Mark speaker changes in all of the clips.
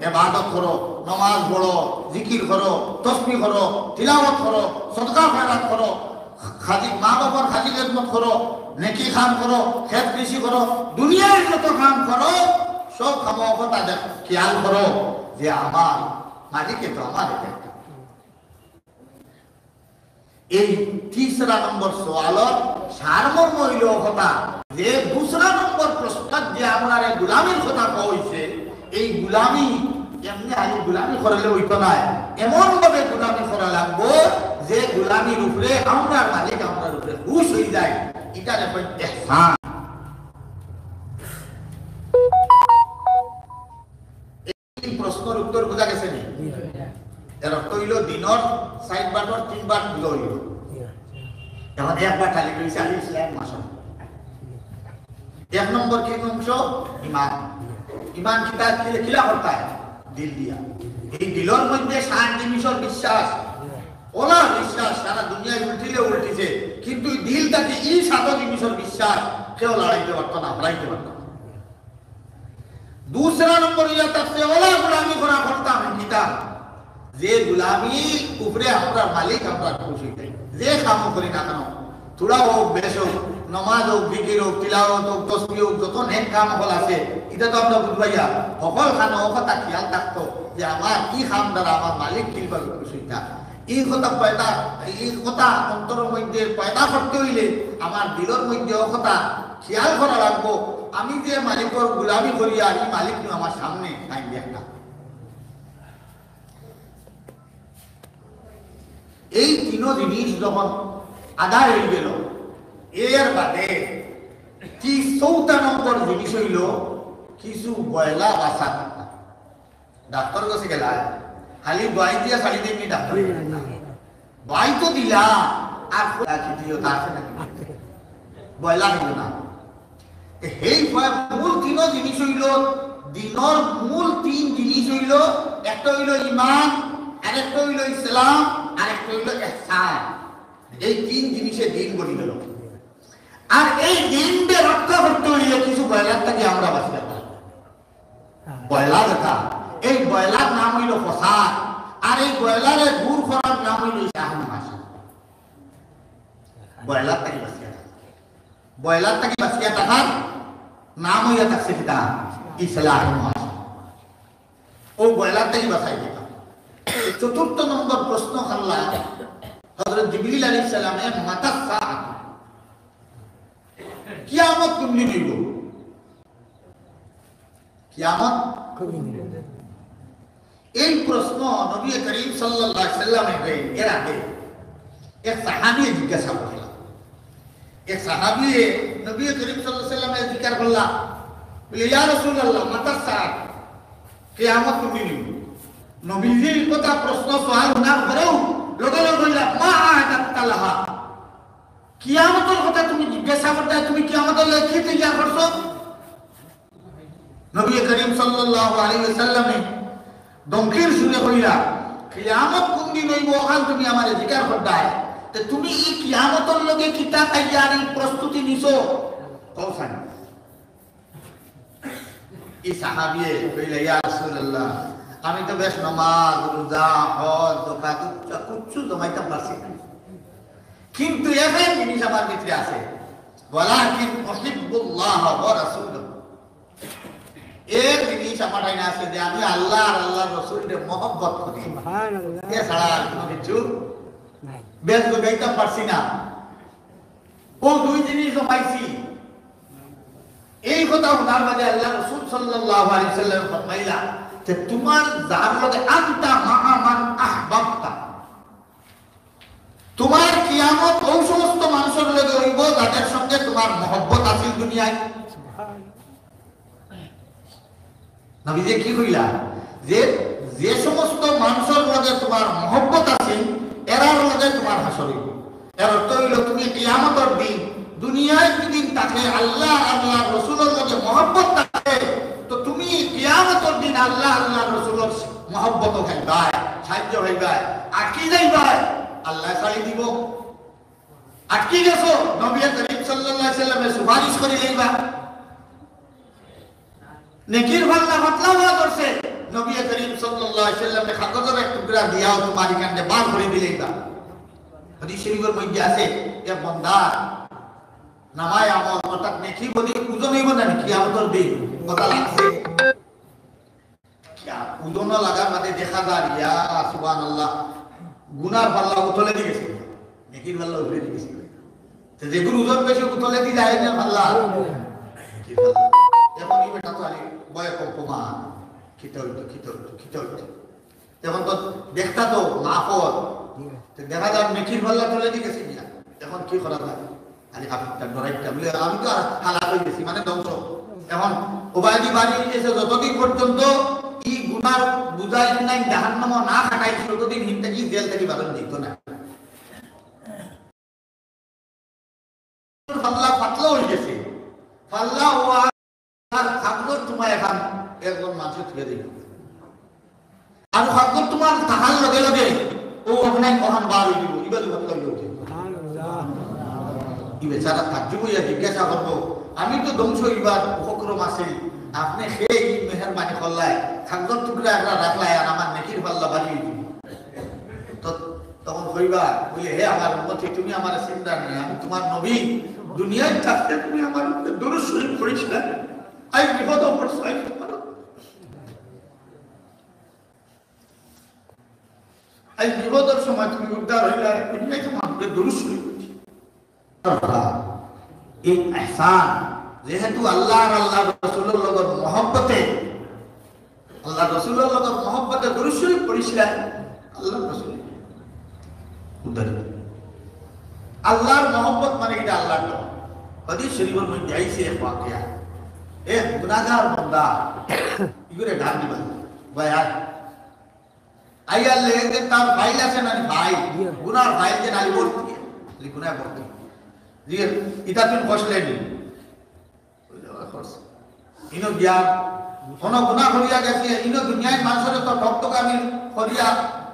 Speaker 1: ইবাদত করো, নামাজ পড়ো, জিকির করো, তাসবিহ করো, তিলাওয়াত করো, সদকা খয়রাত করো, খাজি মা বাবার খাজি খেদমত করো, নেকি কাম করো, খেত কৃষি করো, দুনিয়ার যত কাম করো সব কামও কথা খেয়াল করো যে আমার মালিকে তো আমার এটা। এই ৩রা নম্বর সওয়ালত সারমর্ম হইল কথা যে ২রা নম্বর প্রশ্ন যে আমরা গোলামির কথা কইছে, এই গোলামি এমনি আগে গোলামি করলে হইতো না, এমন ভাবে গোলামি করা লাগবো যে গোলামির উপরে আমরা মালিক আমরা উপরে খুশ হয়ে যায়। এটা দেখুন ইহসান। এই প্রশ্নের উত্তর বোঝা গেছে নি? এর অর্থ হইল দিনর ৬০ বাটর ৩ বার দিল হইল, এখন একবার খালি কইছে আল ইসলাম মাসন। ১ নম্বর কি অংশ? ঈমান। ঈমান কিলা করতে হয়? দিল দিয়া। এই দিলের মধ্যে ৬০ জিনিসের বিশ্বাস, ওলা বিশ্বাস সারা দুনিয়ায় উল্টিলে উল্টিছে, কিন্তু দিলটাকে এই ৭ জিনিসের বিশ্বাস কেউ লড়াইতে পারতো না, হারাইতে পারতো না। ২রা নম্বর ইয়া তাকছে ওলা গোলামি করা করতাম কিতাব, যে গোলামি উপরে আমরা মালিক আমরা খুশি হই, যে কাম করি না কেন, থোড়া হোক বেশ হোক, নমাজ হোক, জিকির হোক, তিলাওয়াত হোক, তাসবিহ হোক, যত নেক কাম হল আছে, এটা তো আমরা বুঝবাইয়া সকল খানো কথা খেয়াল থাকতো যে আমার কি কাম দ্বারা আমার মালিক কিভাবে খুশি থাক। এই কথা পয়দা, এই কথা অন্তরের মধ্যে পয়দা করতে হইলে আমার দিলের মধ্যে ও কথা খেয়াল করা লাগবো, আমি যে মালিকের গোলামি করি আর এই মালিক আমার সামনে নাই একটা। এই ৩ জিনিস যখন আদায় হয়ে গেল, এর বাদে ৪টা নম্বর জিনিস হইল কিছু বয়লা বাসা। ডাক্তার কাছে গেলা খালি দোয়াই দিয়া ছাড়ি দেয়নি, ডাক্তার দোয়াই তো দিলা আর বয়লা হইল না। এই মূল ৩ জিনিস হইল দিনর মূল ৩ জিনিস হইল, একটা হইল ঈমান, আরেকটা হইল ইসলাম, আরেকটা হইল ইহসান। এই ৩ জিনিসে দিন বলি গেল। আর এই দিনকে রক্ষা করতে হইলে কিছু বয়লার থেকে আমরা বাঁচতে পারি। বয়লা দেখা, এই বয়লার নাম হইল ফসাদ, আর এই বয়লারের দূর করার নাম হইল ইসলাম মাসা। বয়লার থেকে বাঁচিয়া থাকা, বয়লার থেকে বাঁচিয়া থাকার নাম হইয়া থাকছে কিতা ইসলাম মাসা। ও বয়লার থেকে বাঁচাই দিতা। ৪র্থ নম্বর প্রশ্ন খাল্লা হযরত জিবরিল আলাইহিস সালামে মাতা সাআত, কিয়ামত কোনদিন হইব? কিয়ামত কোনদিন হইব? এই প্রশ্ন নবী করিম সাল্লাল্লাহু আলাইহি সাল্লামের এর আগে এক সাহাবী জিজ্ঞাসা করলেন। এক সাহাবী নবী করিম সাল্লাল্লাহু আলাইহি সাল্লামের জিজ্ঞাসা করলেন, বলে ইয়া রাসূলুল্লাহ মাতা সাআত, কিয়ামত কোনদিন হইব? নবীজির কথা প্রশ্ন সওয়াল না করেও লগে লগে বললা মা আদাতালাহা, কিয়ামতের কথা তুমি জিজ্ঞাসা করতে, তুমি কিয়ামতের লাগি কি তৈয়ার করছো? নবী করিম সাল্লাল্লাহু আলাইহি ওয়াসাল্লামে দমকির শুনে কইলা, কিয়ামত কোন দিন হইব ওখান তুমি আমারে জিজ্ঞাসা করতাই, তে তুমি এই কিয়ামতের লগে কিতা তৈয়ারি প্রস্তুতি নিছো কওসান? এই সাহাবী কইলা ইয়া রাসূলুল্লাহ, আমি তো বেশ নামাজ রোজা হজ যাকাত কিচ্ছু জমাইতে পারছি না, কিন্তু একটা জিনিস আমার ভিতরে আছে, ওয়ালাকিন উহিব্বুল্লাহ ওয়া রাসূলুহু। এই জিনিস আমার আইনা আছে যে আমি আল্লাহ আর আল্লাহর রাসূলের মহব্বত করি, সুবহানাল্লাহ। এছাড়া আর কোনো কিছু নাই, বেশ জমাইতে পারছি না। ও 2 জিনিস জমাইছি। এই কথা ওনার মাঝে আল্লাহ রাসূল সাল্লাল্লাহু আলাইহি ওয়াসাল্লাম ফরমাইলা যে তোমার যার লগে আনতা মাআ মান আহবাবতা, তোমার কিয়ামত ওই সমস্ত মানুষের লগে হইব যাদের সঙ্গে তোমার মহব্বত আছে দুনিয়ায়। নবীজি কি কইলা যে যে সমস্ত মানুষের লগে তোমার মহব্বত আছে এরার লগে তোমার হাসর হইব। এর অর্থ হইল তুমি কিয়ামতের দিন দুনিয়ায় যেদিন থাকে আল্লাহ আল্লাহর রাসূলের লগে মহব্বত থাকে, তো তুমি কিয়ামতের দিন আল্লাহ আল্লাহর রাসূলের মহব্বত হইবা, সাহায্য হইবা, আটকি যাইবা, আল্লাহ ছাড়ি দিব। আটকি গেছো, নবী করিম সাল্লাল্লাহু আলাইহি ওয়াসাল্লামের সুপারিশ করে যাইবা। নেকির পাল্লা পাতলা হওয়া করছে, নবী করিম ওয়াসাল্লাম কাগজের এক টুকরা দিয়াও তোমার এখানে বার করে দিলেই বা হাদিস শরীফের মধ্যে আছে যে বান্দা নামায় আমল অর্থাৎ নেকি বলি ওজন হইব না কিয়ামতের দিন কথা লাগছে ওজন লাগার বাদে দেখা যায় ইয়া সুবহানাল্লাহ গুনার পাল্লা উতলে দিয়ে গেছে নেকির পাল্লা উতলে দিয়ে গেছে তো যেগুলো ওজন বেশি উতলে দিয়ে যায় না পাল্লা এখন এই বেটা তো আলি বয় কম্পমা খিতল এখন তো দেখতা তো মাফত দেখা যায় নেকির পাল্লা তুলে দিয়ে গেছে না এখন কি করা যায় আরে আপনি ডরাইটা বলে আমি তো হালাক হয়ে গেছি মানে ধ্বংস এখন ওবায়দি বাড়ি এসে যতদিন পর্যন্ত এই গুনার বুঝাই নাই জাহান্নাম না খাটাই ততদিন হিন্দা কি জেল থেকে বারণ দিত না পাল্লা পাতলা হয়ে গেছে পাল্লা ও আর খাদ্য তোমার এখন একজন মানুষ থেকে দিল আর খাদ্য তোমার তাহার লগে লগে ও আপনার কখন বার হয়ে দিব ইবাদ ভাবতে হইল বেচারা তাজ্জুব হইয়া জিজ্ঞাসা করবো আমি তো ধ্বংস হইবার উপক্রম আছি আপনি সেই মেহরবানি করলাই খাদ্যর টুকরা একটা রাখলাই আর আমার নেকির পাল্লা বাড়িয়ে দিব তো তখন কইবা বলে হে আমার উম্মতি তুমি আমার চিন্তা নেই আমি তোমার নবী দুনিয়ায় থাকতে তুমি আমার দরুদ শরীফ পড়েছিলে আই বিপদ পড়ছো আই আই বিপদের সময় তুমি উদ্ধার হইলা দুনিয়ায় তোমার দরুদ শরীফ এই ইহসান যেহেতু আল্লাহ আর আল্লাহ রাসূলের লগর মহব্বতে আল্লাহ রাসূলের লগর মহব্বতে দরুদ শরীফ পড়িছিলেন আল্লাহ রাসূল উদ্ধার আল্লাহর মহব্বত মানে এটা আল্লাহর নাম হাদিস শরীফের মধ্যে আইছে এক ওয়াকিয়া এক গুনাহগার বান্দা ইগরে ডাক দিবা ভাই আইয়া লেগে তার ফাইল আছে না ভাই গুনার ফাইল যে নালি ভর্তি গুনাহ ভর্তি দিয়ে এটা তুমি বসলেনি ইনো গিয়া কোন গুনাহ করিয়া গেছে ইনো দুনিয়ায় মানুষের তো ঠকঠকামি করিয়া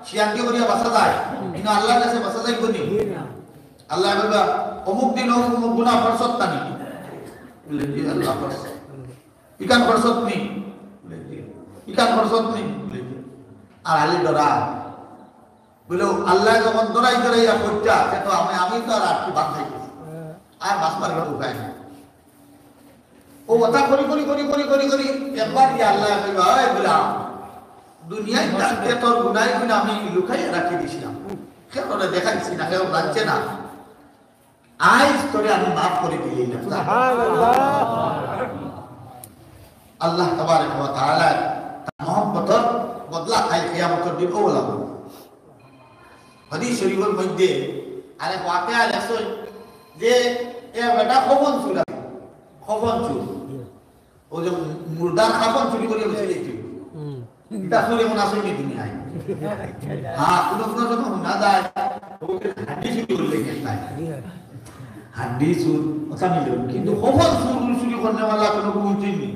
Speaker 1: শিয়াঙ্গি করিয়া বাসা যায় ইনো আল্লাহর কাছে বাসা যায় কোনি আল্লাহ বলবা অমুক দিন অমুক গুনাহ ফরসত তানি বলে জি আল্লাহ ফরসত ইকান ফরসত নি বলে জি ইকান ফরসত নি বলে জি আর আলী ডরা বলে আল্লাহ যখন ডরাইয়া পড়তা সে তো আমি তো আর কি বাদ খাই আর বাসবার ঘর উপায় না ও কথা করি একবার কি আল্লাহ কইবা এই গোলাম দুনিয়ায় থাকতে তোর গুনাহ গুনাহ আমি লুকাই রাখি দিছিলাম কেন দেখাইছি না কেউ জানছে না আজ তোরে আমি মাফ করে দিলি না সুবহানাল্লাহ আল্লাহ তাবারক ওয়া তাআলা মহব্বতের বদলা খাই কিয়ামতের দিন ওলা হাদিস শরীফের মধ্যে আরেক ওয়াকিয়া আছে যে এ বেটা খবন চুর ও যে মুর্দার খাবন চুরি করে বসে দিয়েছিল এটা চুরি মনে আসে নি দুনিয়ায় হ্যাঁ কোনো যখন না যায় ওকে হাড্ডি চুরি করে লেগে যায় হাড্ডি চুর কথা মিলে কিন্তু খবন চুরি করনে वाला কোনো উচিত নেই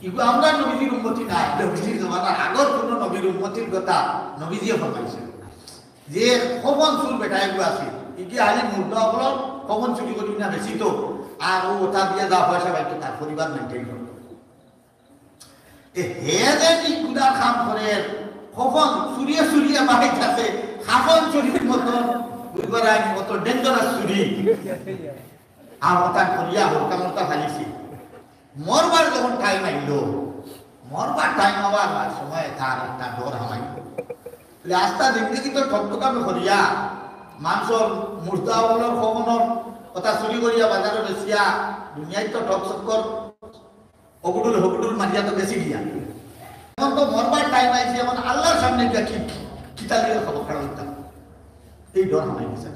Speaker 1: ইগো আমরা নবীজির উম্মতি না নবীজির জমানার আগর কোনো নবীর উম্মতির কথা নবীজিয়ে ফরমাইছে যে খবন চুর বেটা এগুলো আছে ইকি আলি মুর্দা হলো কমন চুরি করি না বেশি তো আর ও ওটা দিয়ে যা পয়সা পাইতো তার পরিবার মেনটেন করতো হে যে কি গুণা কাম করে কখন চুরিয়ে মাহিত আছে খাফন চুরির মতো বুঝবার মতো ডেঞ্জারাস চুরি আর ওটা করিয়া হরকা ফালিছি মরবার যখন টাইম আইলো মরবার টাইম হওয়ার সময় তার একটা ডর হামাই আস্তা জিন্দগি তো ঠকঠকামি করিয়া মানুষের মুর্দাওয়ালার খবনের কথা চুরি করিয়া বাজারে বেচিয়া দুনিয়ায় তো ঠক চক্কর হগুডুল মারিয়া তো বেশি দিয়া এখন তো মরবার টাইম আইছে এখন আল্লাহর সামনে গিয়া কিতা দিয়ে খবর খারাপ হইতাম এই ডর হামাই গেছে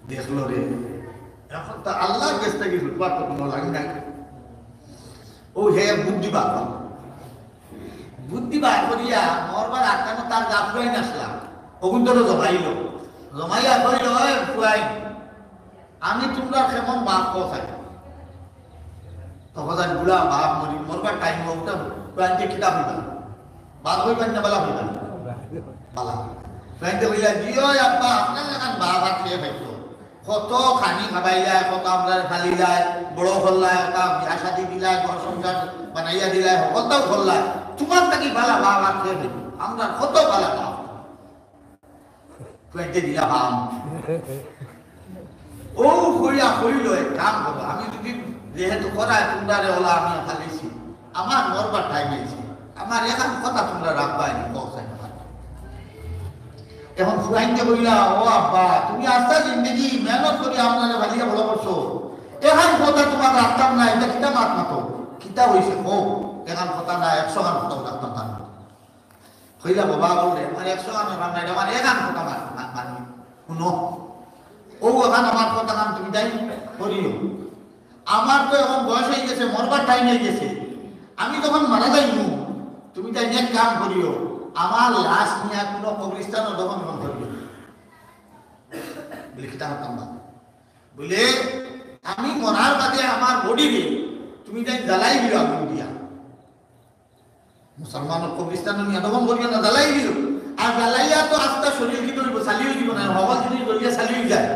Speaker 1: দেখলো রে এখন তো আল্লাহর কাছ থেকে রুটবার তো কোনো লাগে নাই ও হে বুদ্ধি বার করিয়া মরবার আটকানো তার গাফরাই নাসলাম অগুন্তরও জমাইয়া কইল ফুয়াই আমি তোমরা কেমন বাপ খাই তখন বুড়া বাপ মরবার টাইম ওটা ফুয়াইতে কিতাব হইবা বাপ হইবেন না বলা হইবা বালা ফুয়াইতে কইলা জিও আব্বা আপনার লাগান বাপ হাত খেয়ে পাইতো কত খানি খাবাইলাই কত আমরা খালিলাই বড় হল্লাই ওটা বিয়া শাদি দিলাই ঘর সংসার বানাইয়া দিলাই সকলটাও করলাই তোমার থাকি বালা বাবা খেয়ে দেব আমরা কত বালা বাবা পেটে দিলা ভাম ও হইয়া হইল এক কাম করবো আমি যদি যেহেতু করায় তোমরা ওলা আমি ফালিছি আমার মরবার টাইম হয়েছে আমার এখন কথা তোমরা রাখবাই পৌঁছাই এখন ফুরাইনকে বললা ও আব্বা তুমি আস্তা জিন্দগি মেহনত করি আপনারা ভালিয়া ভালো করছো এখন কথা তোমার রাখতাম না এটা কিতা মাত মাতো কিতা হয়েছে হোক এখন কথা না 100 গান কথা রাখতাম না হইলা বাবা বললে আমার 100 গান রান্না আমার এগান কথা মানি শুনো ও এখন আমার কথা গান তুমি যাই করিও আমার তো এখন বয়স হয়ে গেছে মরবার টাইম হয়ে গেছে আমি যখন মারা যাইনি তুমি তাই এক কাম করিও আমার লাশ নিয়ে কোনো কবরস্থানও দহন করিও বলে কিতা হতাম না বলে আমি মরার বাদে আমার বডিকে তুমি তাই জ্বালাই দিল আগুন দিয়া মুসলমানের কবরস্থান নিয়ে দহন করিও না জ্বালাই দিল আর জ্বালাইয়া তো আস্তা শরীর কি ধরব চালিয়ে দিব না হওয়া জিনিস ধরিয়া চালিয়ে যায়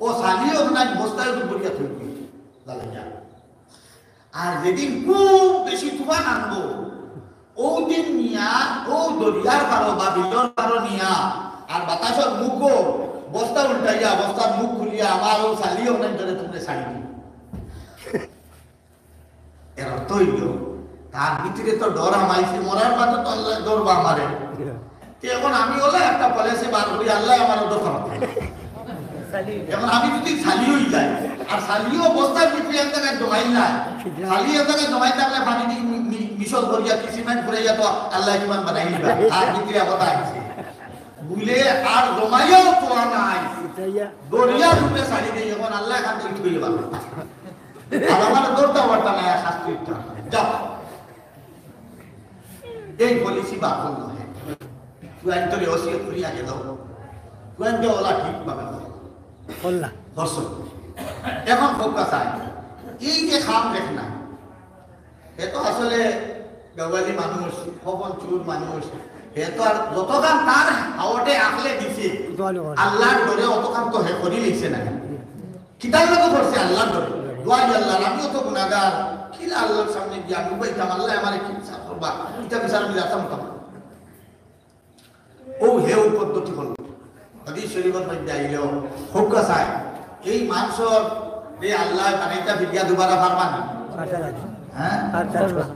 Speaker 1: ও চালিয়েও না বস্তায় বলিয়া থইব জ্বালাইয়া আর যেদিন খুব বেশি তুফান আনবো ও দিন নিয়া ও দরিয়ার পারো বা বিলর পারো নিয়া আর বাতাসের মুখও বস্তা উল্টাইয়া বস্তার মুখ খুলিয়া আমার ও চালিয়েও নাই ধরে তুমি ছাড়ি এর অর্থ হইল তার ভিতরে তো ডর আমাইছে মরার বাদে তো আল্লাহ ডরবা আমারে এখন আমি হলে একটা পলিসি বার করি আল্লাহ আমার ওটা খারাপ এখন আমি যদি ছালি হয়ে যাই আর ছালিও বস্তার ভিতরে এক জায়গায় জমাই না ছালি এক জায়গায় জমাই থাকলে পানি মিশল করিয়া সিমেন্ট করে যা তো আল্লাহ কিমান বানাই দিবা আর ভিতরে কথা আছে বুলে আর জমাইও তো নাই দরিয়া রূপে ছাড়ি দেই এখন আল্লাহ এখান থেকে উঠে যাবে আর আমার দৌড়টা বার্তা নাই শাস্ত্রীটা যাও এই পলিসি বার করল তুই একটু ওসিয়ত করিয়া গে দাও তুই একটু ওলা ঠিক পাবে বললা দর্শক এখন ফোকাস আয় এই যে খাম দেখ না এ তো আসলে ব্যবহারী মানুষ খবর চুর মানুষ এ তো আর যতক্ষণ তার হাওয়াটে আঁকলে দিছে আল্লাহর ডরে অতক্ষণ তো হে করি লিখছে না কিতাব লোক করছে আল্লাহর ডরে দোয়া আল্লাহ আমিও তো গুনাহগার কিলা আল্লাহর সামনে গিয়ে আমি বইতাম আল্লাহ আমারে কি বিচার করবা কিতাব বিচার আমি রাখতাম ও হেউ পদ্ধতি হল হাদিস শরীফের মধ্যে আইলেও ফোকাস আয় এই মানুষের এই আল্লাহ বানাইতা বিদ্যা দুবারা পারবা না হ্যাঁ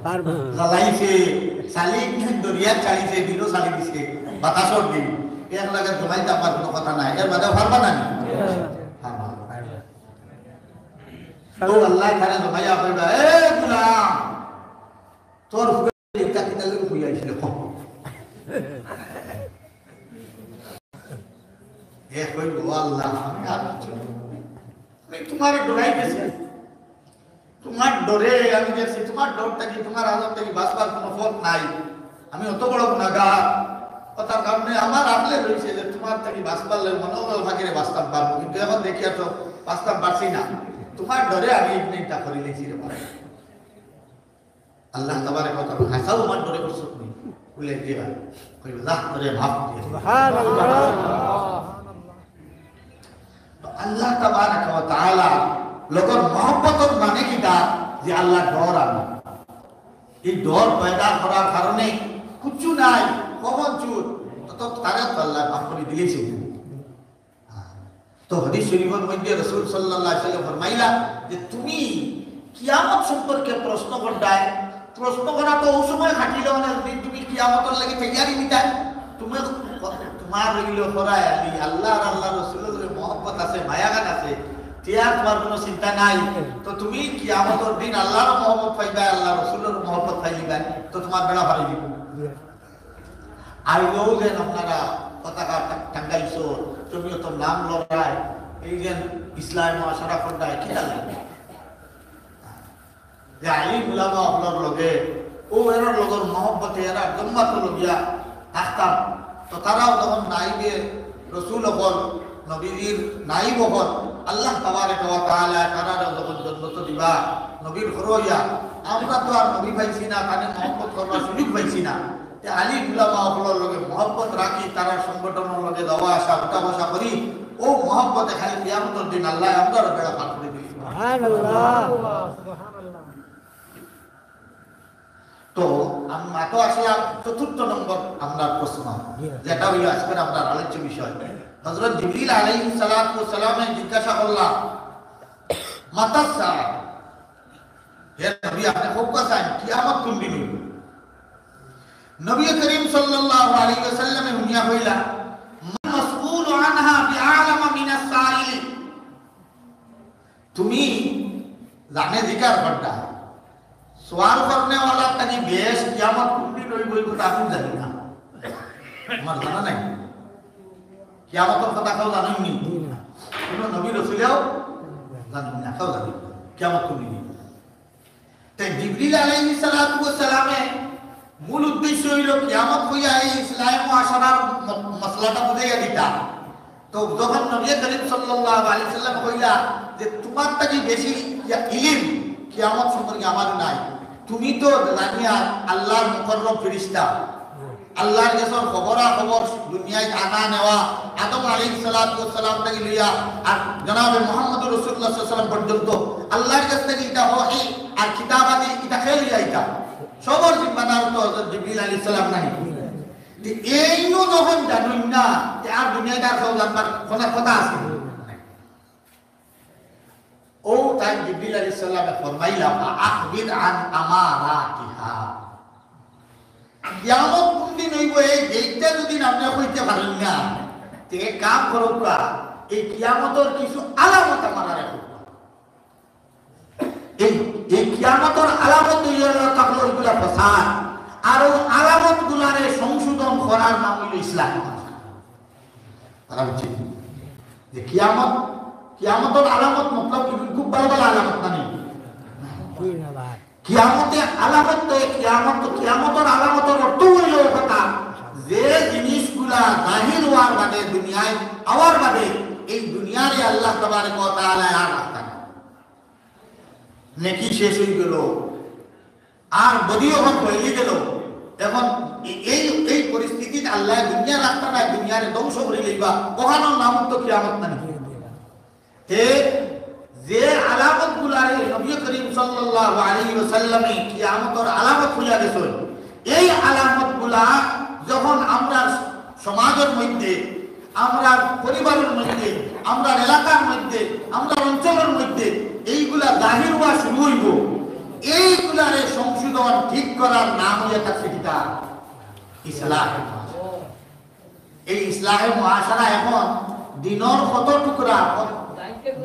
Speaker 1: পারবা জ্বালাইছে চালি দরিয়া চালিছে দিনও চালি দিছে বাতাসর দিন এক লাগে জমাইতে আমার কোনো কথা নাই এর বাদে পারবা না তো আল্লাহ খানে জমাইয়া কইবা এ গুলাম তোর এটা কিতা লাগে কই আইছিল এ কই আল্লাহ আমি তোমার ডরাই গেছি তোমার ডরে আমি দেখছি তোমার ডর থেকে তোমার আজাব থেকে বাঁচবার কোনো পথ নাই আমি অত বড় গুনাহগার কথার কারণে আমার আসলে রয়েছে যে তোমার থেকে বাঁচবার মনোবল ভাগিরে বাঁচতাম পারবো কিন্তু এখন দেখি তো বাঁচতাম পারছি না তোমার ডরে আমি এটা করে লিখছি রে আল্লাহ তাবারক ওয়া তাআলা হাসাও আমার ডরে করছো তুমি বলে দিবা কই আল্লাহ করে মাফ দিয়ে সুবহানাল্লাহ আল্লাহ তাবারক ওয়া তাআলা লোকের মহব্বতের মানে কিটা যে আল্লাহ ডর আনা এই ডর পয়দা করার কারণে কিছু নাই কখন চুর তো তারা আল্লাহ মাফ করে দিয়েছে তো হাদিস শরীফের মধ্যে রাসূল সাল্লাল্লাহু আলাইহি ওয়াসাল্লাম ফরমাইলা যে তুমি কিয়ামত সম্পর্কে প্রশ্ন করদায় প্রশ্ন করা তো ওই সময় খাটিল না তুমি কিয়ামতের লাগি তৈয়ারি নিতাই তুমি তোমার রইলো করায় আল্লাহ আর আল্লাহ রাসূলের মহব্বত আছে মায়াগান আছে তিয়ার তোমার কোনো চিন্তা নাই তো তুমি কিয়ামতের দিন আল্লাহর মহব্বত পাইবা আল্লাহ রাসূলের মহব্বত পাইবা তো তোমার বেলা ভালো দিব আইলো যে আপনারা পতাকা টাঙ্গাইছো তুমিও তো নাম লড়াই এই যে ইসলাম মহাসারা করদায় কি লাগে যে আলিম উলামা আপনার লগে ও এর লগর মহব্বতে এরা জম্মাত লগিয়া থাকতাম তো তারাও যখন নাইবে রসুল হল নবীর নাইব হল আল্লাহ তাবারক ওয়া তাআলা তারাও যখন জন্নত দিবা নবীর হরইয়া আমরা তো আর নবী পাইছি না কানে মহব্বত করবার সুযোগ পাইছি না যে আলিম উলামা আপনার লগে মহব্বত রাখি তারা সংগঠনের লগে দেওয়া আসা উঠা বসা করি ও মহব্বতে খালি কিয়ামতের দিন আল্লাহ আমরা বেড়া পার করে দিই সুবহানাল্লাহ সুবহানাল্লাহ তো আমি মাতো আসলাম চতুর্থ নম্বর আমরা প্রশ্ন, যেটা হইল আজকের আমরা আলোচ্য বিষয়। হযরত জিবরিল আলাইহিস সালাতু ওয়াস সালামে জিজ্ঞাসা করলাম মাতা সাআ, হে নবী আপনি খুব কথা কিয়ামত কোন দিন হইবে? নবী করিম সাল্লাল্লাহু আলাইহি ওয়াসাল্লাম হুনিয়া হইলা মান মাসউলু আনহা বিআলামা মিনাস সাইল, তুমি জানে জিকার করতা সওয়াল করনে वाला তাকে বেশ কিয়ামত কোন দিন হইবে কথা আমি জানি না, আমার জানা নাই। কিয়ামতের কথা কেউ জানেন নি? কোনো নবী রাসূলও জানেন না, কেউ জানেন না কিয়ামত কোন দিন। তাই জিবরিল আলাইহিস সালাতু ওয়াস সালামে মূল উদ্দেশ্য হইল কিয়ামত হইয়া এই ইসলাম মুআশারার মাসলাটা বুঝাইয়া দিতা। তো যখন নবী করিম সাল্লাল্লাহু আলাইহি ওয়াসাল্লাম কইলা যে তোমার থেকে বেশি ইলম কিয়ামত সম্পর্কে আমার নাই, তুমি তো জানিয়া আল্লাহর মুকররম ফেরেশতা, আল্লাহর কাছে খবর দুনিয়ায় আনা নেওয়া আদম আলাইহিস সালাতু ওয়াস সালাম থেকে লইয়া আর জনাবে মুহাম্মদ রাসূলুল্লাহ সাল্লাল্লাহু আলাইহি ওয়াসাল্লাম পর্যন্ত আল্লাহর কাছ থেকে এটা ওহী আর কিতাব আদি এটা খেলিয়া এটা সবার জিম্মাদার তো হযরত জিবরিল আলাইহিস সালাম নাই। এইনো যখন জানুন না যে আর দুনিয়াদার সব জানবার কোনো কথা আছে, ও তাই জিবরিল আলাইহিস সালামে ফরমাইলা আখবির আন আমারাতিহা, কিয়ামত কোন দিন হইব এই ডেটটা যদি আপনি কইতে পারেন না তে কাম করবা এই কিয়ামতের কিছু আলামত আমারা রাখো। এই কিয়ামতের আলামত হইলো তাকলুরগুলা ফাসাদ, আর ওই আলামত গুলারে সংশোধন করার নাম হইল ইসলাম। তারা বুঝছে যে কিয়ামতের আলামত মতলব খুব ভালো ভালো আলামত না নেই। কিয়ামতের আলামত তো কিয়ামতের আলামতের অর্থ হইল কথা যে জিনিসগুলা জাহির হওয়ার বাদে দুনিয়ায় আওয়ার বাদে এই দুনিয়ারে আল্লাহ তাবারক ওয়া তাআলা আর রাখতেন নেকি শেষ হয়ে গেল আর বদিও এখন হয়ে গেল। এখন এই পরিস্থিতিতে আল্লাহ দুনিয়া রাখতে না, দুনিয়ারে ধ্বংস করে লইবা কখনো নাম তো কিয়ামত না। যে আলামত গুলারে নবী করিম সাল্লাল্লাহু আলাইহি ওয়াসাল্লামে কিয়ামতের আলামত হইয়া গেছে, এই আলামত গুলা যখন আমরা সমাজের মধ্যে, আমরা পরিবারের মধ্যে, আমরা এলাকার মধ্যে, আমরা অঞ্চলের মধ্যে এইগুলা জাহির হওয়া শুরু হইব, এইগুলারে সংশোধন ঠিক করার নাম হইয়া থাকছে কিতা ইসলাম। এই ইসলাহে মুআশারা এখন দিনের কত টুকরা,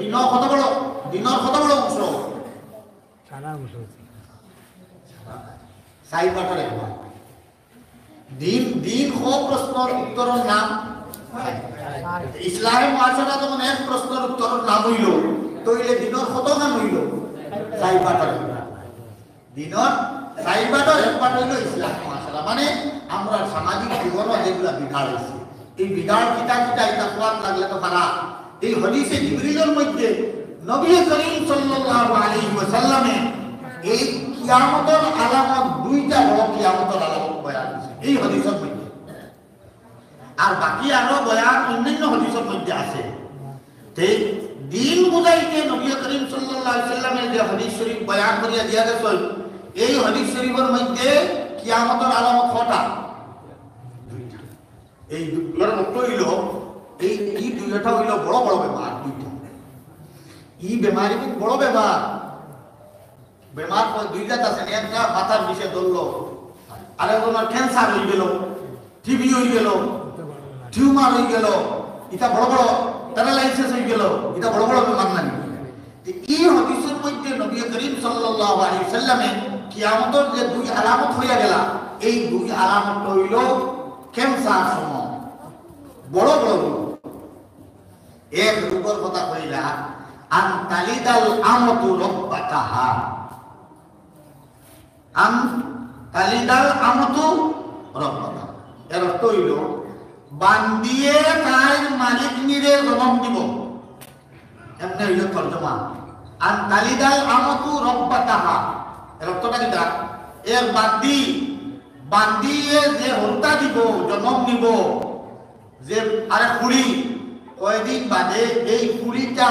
Speaker 1: দিনের কত বড় অংশ সাইবাটার এখন দিন হোক প্রশ্নের উত্তরের নাম ইসলামে মুআশারা যখন এক প্রশ্নের উত্তরের নাম হইল তইলে দিনের কত নাম হইল সাইবাটার, দিনের সাইবাটার একবার হইল ইসলাম মুআশারা। মানে আমরা সামাজিক জীবন যেগুলা বিগাড় হয়েছে, এই বিগাড় কিতা এটা কোয়াত লাগলে তো পারা। এই হাদিসে জিবরিলের মধ্যে নবী করিম সাল্লাল্লাহু আলাইহি ওয়াসাল্লামে এই কিয়ামতের আলামত দুইটা বড় কিয়ামতের আলামত বয়ান আছে এই হাদিসের মধ্যে, আর বাকি আরো বয়ান অন্যান্য হাদিসের মধ্যে আছে। ঠিক দিন বুঝাইতে নবী করিম সাল্লাল্লাহু আলাইহি ওয়াসাল্লামের যে হাদিস শরীফ বয়ান করিয়া দিয়া গেছে, এই হাদিস শরীফের মধ্যে কিয়ামতের আলামত কয়টা? দুইটা। এই দুইটার অর্থ হইল এই দুইটা হইল বড় বড় বেমার দুইটা। এই বেমারি খুব বড় বেমার দুই জাত আছে, একটা মাথার বিষে ধরলো, আরেকজনের ক্যান্সার হয়ে গেল, টিবি হয়ে গেল, টিউমার হয়ে গেল, এটা বড় বড় প্যারালাইসিস হয়ে গেল, এটা বড় বড় বেমার নাই। এই হাদিসের মধ্যে নবী করিম সাল্লাল্লাহু আলাইহি ওয়াসাল্লামে কিয়ামতের যে দুই আলামত হইয়া গেল, এই দুই আলামত হইল ক্যান্সার সম বড় বড় এক রূপের কথা কইলা আন তালিদাল আমতু রব্বাতাহা, আন তালিদাল আমতু রব্বাতাহা এর অর্থ হইল বান্দিয়ে তার মালিক নিরে জন্ম দিব, এমনি হইল তর্জমা। আন তালিদাল আমতু রব্বাতাহা এর অর্থটা কিটা? এর বান্দিয়ে যে হত্যা দিব জন্ম নিব, যে আরে কুড়ি কয়েকদিন বাদে এই কুড়িটা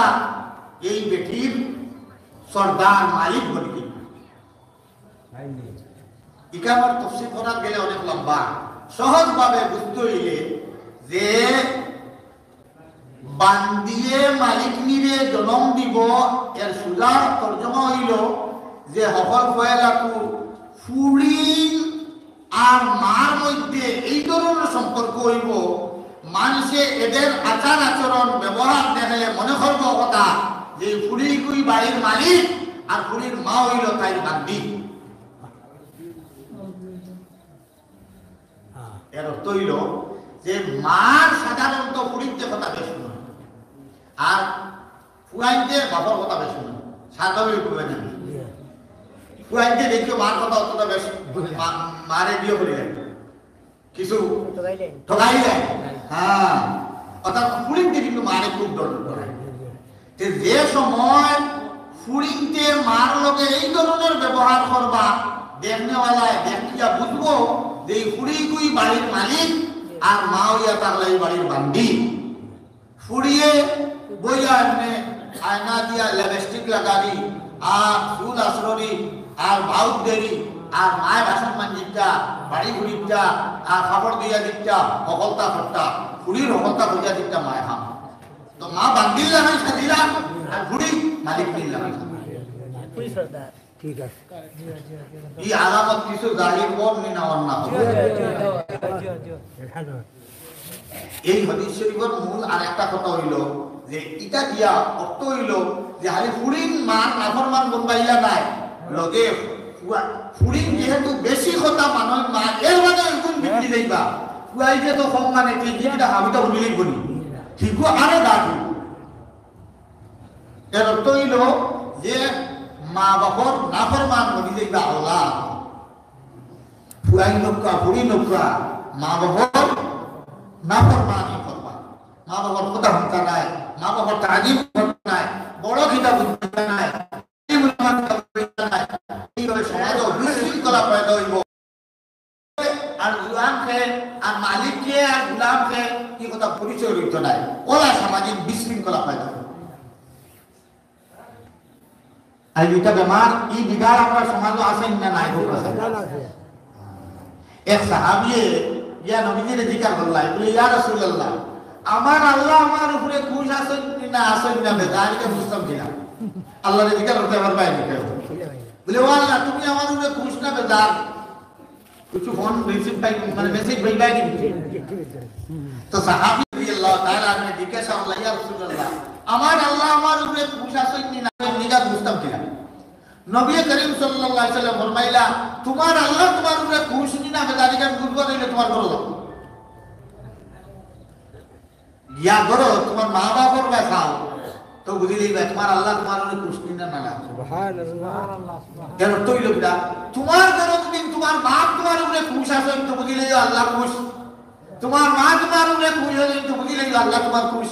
Speaker 1: এই বেটির সর্দার মালিক বলি ইকামর তফসিল করা গেলে অনেক লম্বা। সহজভাবে বুঝতে হইলে যে বান্দিয়ে মালিক নিরে জনম দিব, এর সুজা তর্জমা হইল যে হকল ফয়লাকু ফুড়ি আর মার মধ্যে এই ধরনের সম্পর্ক হইব, মানুষে এদের আচার আচরণ ব্যবহার দেখলে মনে করব কথা যে ফুড়ি কুই বাড়ির মালিক আর ফুড়ির মা হইল তাই বান্দি। এর অর্থ হইল যে মার সাধারণত ফুড়িতে কথা বেশ নয়, আর ফুয়াইতে বাবার কথা বেশ নয়, স্বাভাবিক ফুয়াই না। ফুয়াইতে দেখিও মার কথা অতটা বেশ মারে বিয়ে করে যায়, কিছু ঠকাই যায়। হ্যাঁ, অর্থাৎ ফুড়িতে কিন্তু মারে খুব ডর করে। যে সময় ফুড়িতে মার লগে এই ধরনের ব্যবহার করবা, দেখনেওয়ালায় দেখিয়া বুঝবো যে এই ফুড়ি কুই বাড়ির মালিক আর মা হইয়া তাহলে এই বাড়ির বান্দি। ফুড়িয়ে বইয়া এমনি আয়না দিয়া লিপস্টিক লাগানি আর চুল আসরি আর বাউট দেরি আর মায় বাসন মাঞ্জিটা বাড়ি ঘুরিটা আর কাপড় দিয়া দিকটা হকলতা ফট্টা ফুড়ির হকলতা বুঝা দিকটা মায় খাম। তো মা বান্দির লাগাই সাজিলা আর ফুড়ি মালিক নির লাগাই। ঠিক আছে, এই আলামত কিছু জাহির কর নি না অন্য। এই হাদিস শরীফের মূল আরেকটা কথা হইল যে এটা দিয়া অর্থ হইল যে হালি ফুড়িন মান নাফরমান বনবাইলা নাই লগে ফুড়িন যেহেতু বেশি কথা মানুষ মা এর মানে গুণ বিক্রি দেইবা ফুয়াই যে তো কম মানে কি যেটা হাবিটা উলিলেই বলি ঠিক আরে দাঁড়ি। এর অর্থ হইল যে মা বাবার নাফরমান বলি দেইবা ওলা ফুয়াই নৌকা ফুড়ি নৌকা মা বাবার নাফরমানি করবা, মা বাবার কথা শুনতা নাই, মা বাবার তাজিম করতা নাই, বড় কিতাব বুঝতা নাই, এইভাবে সমাজ বিশৃঙ্খলা পয়দা হইব। আর গুলামকে আর মালিককে আর গুলামকে কি কথা পরিচয় হইত নাই, ওলা সামাজিক বিশৃঙ্খলা পয়দা হইব। আর এটা বেমার এই বিগাড় আমরা সমাজও আছেন না নাই? এক সাহাবিয়ে ইয়া নবীজির জিকির করলাই বলে ইয়া রাসূলুল্লাহ আমার আল্লাহ আমার উপরে খুশ আছেন না আসেন না বেজারিকে বুঝতাম কিনা। আল্লাহর জিকির করতে পারবাই না বলে ও আল্লাহ তুমি আমার উপরে খুশ না বেজার কিছু ফোন রিসিভ পাই মানে মেসেজ পাইবাই কি। তো সাহাবী রাদিয়াল্লাহু তাআলা ने জিজ্ঞাসা করলেন ইয়া রাসূলুল্লাহ আমার আল্লাহ আমার উপরে খুশ আছেন না নিগা বুঝতাম কিনা। নবী করিম সাল্লাল্লাহু আলাইহি ওয়াসাল্লাম ফরমাইলা তোমার আল্লাহ তোমার উপরে খুশ না বেজারি কাজ বুঝবো দিলে তোমার করো ইয়া করো তোমার মা বাবার খাও তো বুঝিলেই ভাই তোমার আল্লাহ তোমার উপরে খুশ না না। সুবহানাল্লাহ কেন তৈল বিদা তোমার করো দিন তোমার বাপ তোমার উপরে খুশ আছে তো বুঝিলেই আল্লাহ খুশ, তোমার মা তোমার উপরে খুশ হলে তো বুঝিলেই আল্লাহ তোমার খুশ।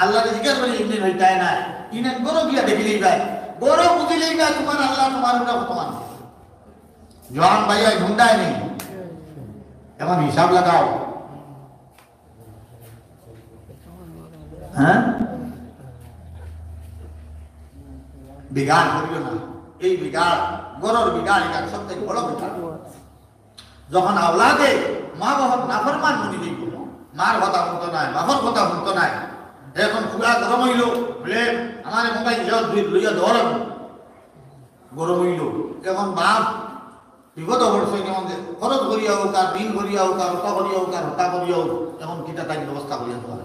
Speaker 1: আল্লাহর জিকির করে ইবনে হইতায় না ইনে বড় গিয়া দেখিলেই ভাই বড় বুঝিলেই না তোমার আল্লাহ তোমার উপরে বর্তমান জওয়ান ভাইয়া ঢুন্ডায় নেই এখন হিসাব লাগাও। হ্যাঁ বিগাড় করিও না, এই বিগাড় গরর বিগাড় এটা সবথেকে বড় বিগাড়। যখন আওলাদে মা বাবার নাফরমান মনে দিই মার কথা শুনতো নাই বাবার কথা শুনতো নাই, এখন পুরা গরম হইল বলে আমার মোবাইল লইয়া ধর গরম হইল, এখন বাপ বিপদ অবশ্যই যেমন খরচ করিয়া হোক আর দিন করিয়া হোক আর হতা করিয়া হোক আর হতা করিয়া হোক এখন কিটা তাই ব্যবস্থা করিয়া দেওয়া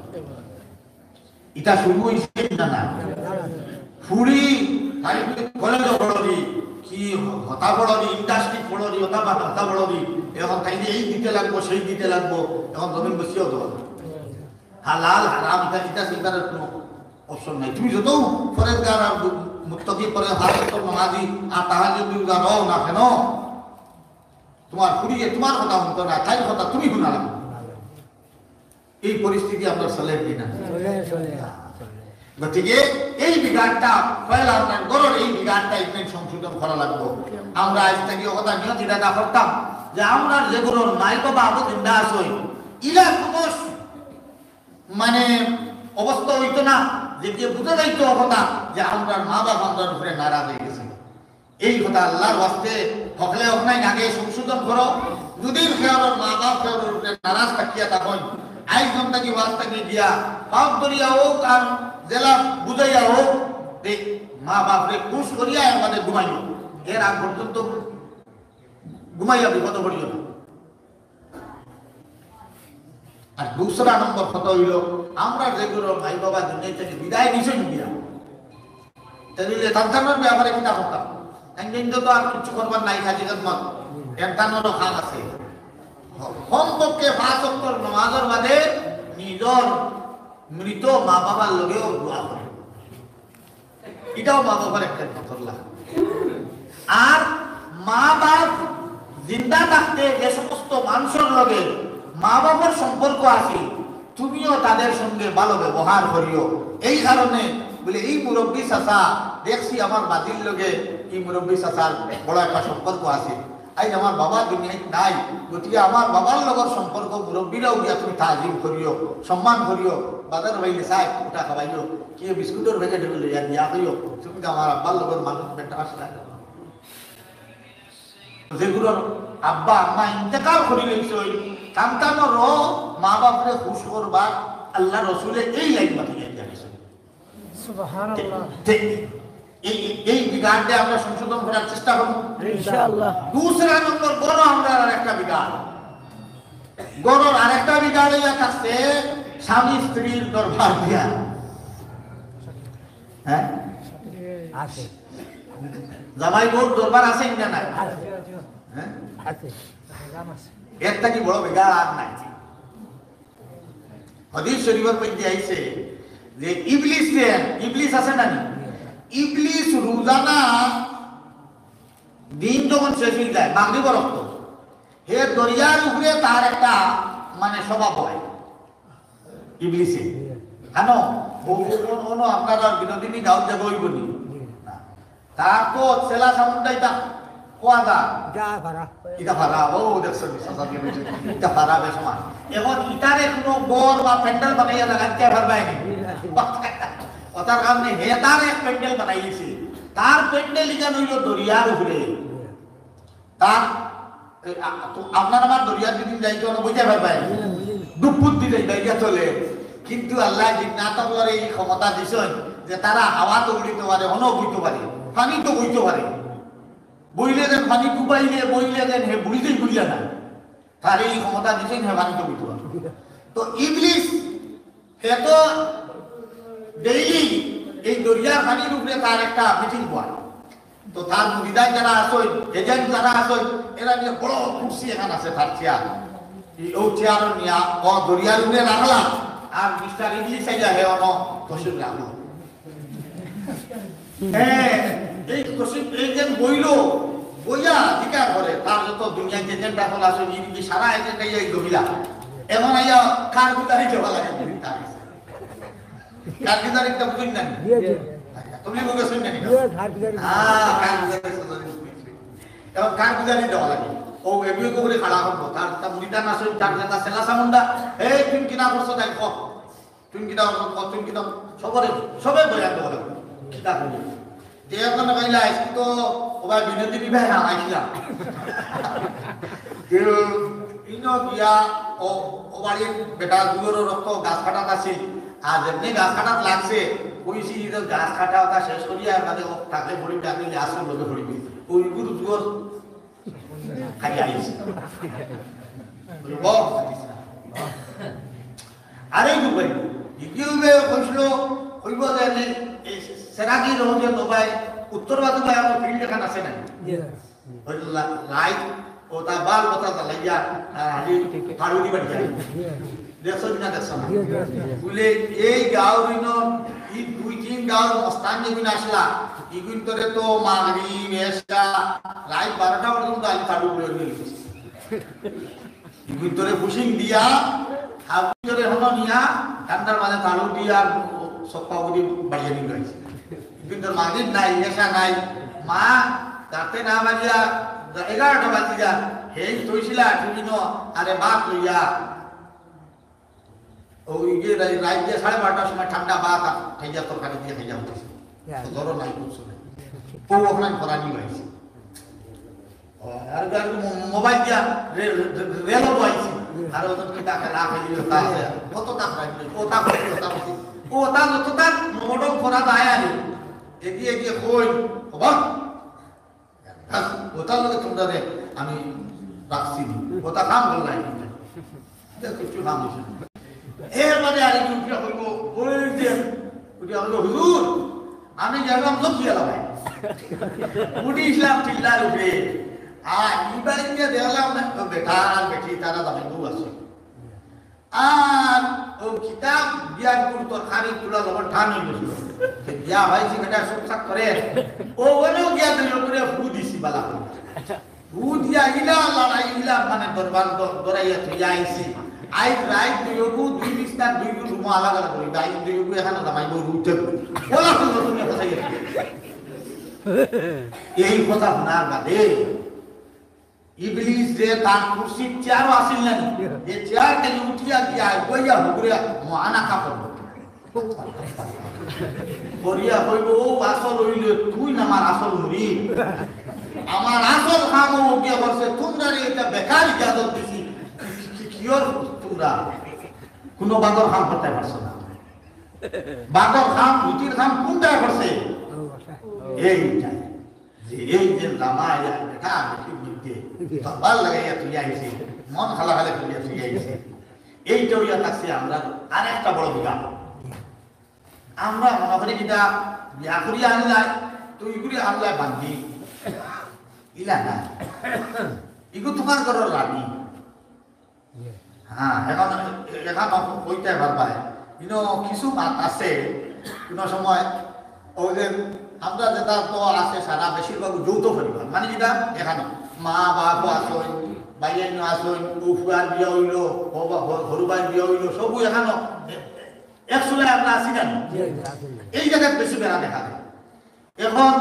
Speaker 1: এটা শুরু হয়েছে না না ফুড়ি কলেজ পড়ি কি হতা পড়ি ইন্ডাস্ট্রি পড়ি হতা পড়ি এখন তাই এই দিতে লাগবো সেই দিতে লাগবো এখন জমিন বসিয়েও দেওয়া হালাল হারাম এটা চিন্তা চিন্তার কোনো অপশন নাই। তুমি যত ফরেজগার আর মুত্তাকি পরে হাজত নামাজি আর তাহাজ্জুদ রও না কেন তোমার ফুড়িয়ে তোমার কথা শুনতো না তাই কথা তুমি শুনালাম। এই পরিস্থিতি আমরা চলে কিনা? গতিকে এই বিঘাটটা পয়লা আপনার গরর এই বিঘাটটা একদিন সংশোধন করা লাগবো। আমরা আজ থেকে কথা নিয়ত এটা করতাম যে আমরা যে গরর নায়ক বা আবু জিন্দা আসই ইলা কোনো মানে অবস্থা হইতো না যে বুঝে যাইতো কথা যে আমরা মা বাবা আমাদের উপরে নারাজ হয়ে গেছে। এই কথা আল্লাহর ওয়াস্তে হকলে ওখানে আগে সংশোধন করো যদি খেয়ালের মা বাপ খেয়ালের উপরে নারাজ থাকিয়া তখন আইজন থাকি ওয়াজ থাকি দিয়া বাপ ধরিয়া হোক আর জেলা বুঝাইয়া হোক মা বাপরে খুশ করিয়া আমাদের ঘুমাইল এর আগ পর্যন্ত ঘুমাইয়া বিপদ পড়িল না। আর দুসরা নম্বর কথা হইল আমরা যেগুলো ভাই বাবা দুনিয়া থেকে বিদায় নিছে দিয়া তাহলে সন্তানের ব্যাপারে কিনা করতাম একদিন তো আর কিছু করবার নাই খালি মত একটানেরও খান আছে কমপক্ষে 5 ওয়াক্ত নামাজের বাদে নিজের মৃত মা বাবার লগেও দোয়া করে এটাও মা বাবার একটা ফতলা। আর মা বাপ জিন্দা থাকতে যে সমস্ত মানুষের লগে মা বাবার সম্পর্ক আছে তুমিও তাদের সঙ্গে ভালো ব্যবহার করিও। এই কারণে বলে এই মুরব্বী চাচা দেখছি আমার বাতির লগে এই মুরব্বী চাচার বড় একটা সম্পর্ক আছে আজ আমার বাবা দুনিয়ায় নাই গতিকে আমার বাবার লগর সম্পর্ক মুরব্বীরাও গিয়া তুমি তাজিম করিও সম্মান করিও বাজার বাইলে চাই ওটা খাবাইও কি বিস্কুটের প্যাকেট লইয়া দিয়া করিও তুমি আমার আব্বার লগর মানুষ বেটা আসলে যেগুলোর আব্বা আম্মা ইন্তেকাল করি লইছে সন্তানের মা বাপরে খুশ করবা আল্লাহ রসুলের এই লাইন পাঠিয়ে দিয়েছে। সুবহানাল্লাহ। এই বিগাড়ে আমরা সংশোধন করার চেষ্টা করব ইনশাআল্লাহ। দুসরা নম্বর বড় আমরা আরেকটা বিগাড় গরর আরেকটা বিগাড় ইয়া কাছে স্বামী স্ত্রীর দরবার দিয়া হ্যাঁ আছে জামাই বোর দরবার আছে না নাই হ্যাঁ আছে একটা কি বড় বিগাড় আর নাই। হাদিস শরীফের মধ্যে আইছে যে ইবলিস আছে না ইবলিস রোজানা দিন যখন শেষ হয়ে যায় মাগরিব রক্ত হে দরিয়ার উপরে তার একটা মানে স্বভাব হয় ইবলিসে কেন কোনো আপনারা বিনোদিনী গাঁও জায়গা হইব নি তার তো সেলা সামুন্ডাই তা কোয়া দা ইটা ভাড়া ও দেখছো ইটা ভাড়া বেশ মান এখন ইটারে কোনো গড় বা প্যান্ডেল বানাইয়া লাগাইতে পারবাই নি ওটার কারণে হে তার এক প্যান্ডেল বানাইছে তার প্যান্ডেল ইখান হইল দরিয়ার উপরে তার আপনার আমার দরিয়ার দিন যাইতে বুঝতে পারবাই দুপুর দিতে যাইয়া চলে কিন্তু আল্লাহ জিন্নাতর এই ক্ষমতা দিছেন যে তারা হাওয়া তো উড়িতে পারে অন বইতে পারে পানি তো বইতে পারে বইলে দেন পানি ডুবাইলে বইলে দেন হে বুড়িতেই বুঝিয়া না তার এই ক্ষমতা দিছেন হে পানি তো বইতে পারে। তো ইবলিস হে তো ডেইলি এই দরিয়ার পানির উপরে তার একটা মিটিং হয় তো তার মুরিদায় যারা আসই এজেন্ট যারা আসই এরা নিয়ে বড় কুর্সি এখানে আছে তার চেয়ার ও চেয়ার নিয়ে ও দরিয়ার উপরে রাখলাম আর মিস্টার ইবলিস আইয়া হে অন তসির রাখলো হ্যাঁ এই তসির এজেন্ট বইলো বইয়া জিজ্ঞাসা করে তার যত দুনিয়ার এজেন্ট এখন আসে ইনি সারা এজেন্ট আইয়া এই গভীরা এমন আইয়া কার গুদারি যাওয়া লাগে কারকিদারিটা বুঝুন না তুমি বলবে শুন না এবং কারকিদারি দেওয়া লাগে ও এবিও করে খাড়া হবো তার মুড়িটা না শুন তার যেটা সেলা সামুন্ডা এই তুমি কিনা করছো তাই ক তুমি কিনা করছো তুমি কিনা সবে বয়ান দেওয়া লাগবে কিতা করবো যে এখন কইলা আজকে তো ওবার বিনোদিনী ভাই আইছিলাম ইনো গিয়া ও বাড়ির বেটা দুয়োর রক্ত গাছ কাটাত আছিল আর যেমনি গাছ কাটাত লাগছে কইছি যে গাছ কাটা ওটা শেষ করিয়া মানে থাকলে ভরি টাকলে আসলে লোকে ভরিবি ওইগুলো দুয়োর খাই আইছে আরে দুবাই ইকিউবে কইছিল কইব যে সেরাগি রোজে দুবাই উত্তর বাদু ভাই আমার ফিল্ড এখানে আছে না লাইট ওটা বাল ওটা লাইয়া ফাড়ুদি বাড়ি যায় দেখছো না দেখছো না বলে এই গাঁওরিন ই 2-3 গাঁওর মস্তান যেগুন আসলা এগুন তোরে তো মাগরি মেশা রাত 12টা পর্যন্ত আলি ফাড়ু করে গেছে এগুন তোরে পুশিং দিয়া হাবি তোরে হলো নিয়া ঠান্ডার মাঝে ফাড়ু দিয়া আর সপ্পা বুদি বাড়িয়ে নিয়ে গেছে এগুন তোর মাগরি নাই মেশা নাই মা তাতে না বাজিয়া 11টা বাজিয়া হেই তৈছিলা তুমি ন আরে বাপ লইয়া ওই যে রাত দিয়ে 12:30টার সময় ঠান্ডা ভাত খাইয়া তরকারি দিয়ে খাইয়া হতেছে ধরো নাই কিছু ও ওখানে ভরা নিয়ে গেছে আর মোবাইল দিয়া রেল বইছি আর ওদেরকে টাকা রাখে দিল তাহলে কত টাকা রাখবে ও টাকা ও তা যত তার মোড়ক করা যায় আর এগিয়ে এগিয়ে কই বাবা ওটা লোকে তোমরা রে আমি রাখছি ওটা কাম হল নাই কিছু কাম হয়েছে এরপরে আর একটু উঠিয়া হইব ওই যে উঠিয়া হইল হুজুর আমি গেলাম লক্ষ্মী এলাকায় উঠি ইসলাম চিল্লার উঠে আর এবারে গিয়ে দেখলাম বেটা আর বেটি তারা দামে বউ আছে আর ও কিতাব বিয়ার করতো খারি তুলা লবণ ঠান হয়ে গেছিল বিয়া ভাইছি বেটা সবসাক করে ও ওনেও গিয়া দিল করে ফু দিছি বালা ফু দিয়া ইলা লড়াই ইলা মানে দরবার দরাইয়া তুই আইছি আই রাইট দুইগু দুই বিস্তার দুই রুম আলাদা আলাদা করি দাই দুইগু এখানে দামাই বউ উঠে বলা তুমি কথা এই কথা শোনার বাদে ইবলিস যে তার কুরসির চেয়ারও আসিল না যে চেয়ার থেকে উঠিয়া গিয়া বইয়া হুগুরিয়া মানা কাপড় করিয়া কইব ও আসল হইল তুই না আমার আসল মুরিদ আমার আসল কাম ও গিয়া বলছে তোমরা এটা বেকার ইজাজত দিছি কিওর তোমরা কোনো বাগর কাম করতে পারছো না বাগর কাম মুতির কাম কোনটা করছে এইটা যে এই যে জামাই দেখা ভাল লাগাইয়া তুই আইছি মন খালা খালে তুলিয়া তুই আইছি এইটা হইয়া থাকছে আমরা আর একটা বড় বিঘাম আমরা মনে করি যেটা বিয়া করিয়া আনলাই তো ইগুলি আনলাই বান্ধি ইলা না ইগু তোমার ঘরের রানী হ্যাঁ এখন এখন কইতে পারবাই কিন্তু কিছু মাত আছে কোনো সময় ওই যে আমরা যেটা তো আছে সারা বেশিরভাগ যৌথ পরিবার মানে যেটা এখানে মা বাপ আসন বাইয়ান আসন উফুয়ার বিয়া হইল হরুবাই বিয়া হইল সবু এখানে একচুলে আমরা আছি না এই জায়গায় বেশি বেড়া দেখা যায় এখন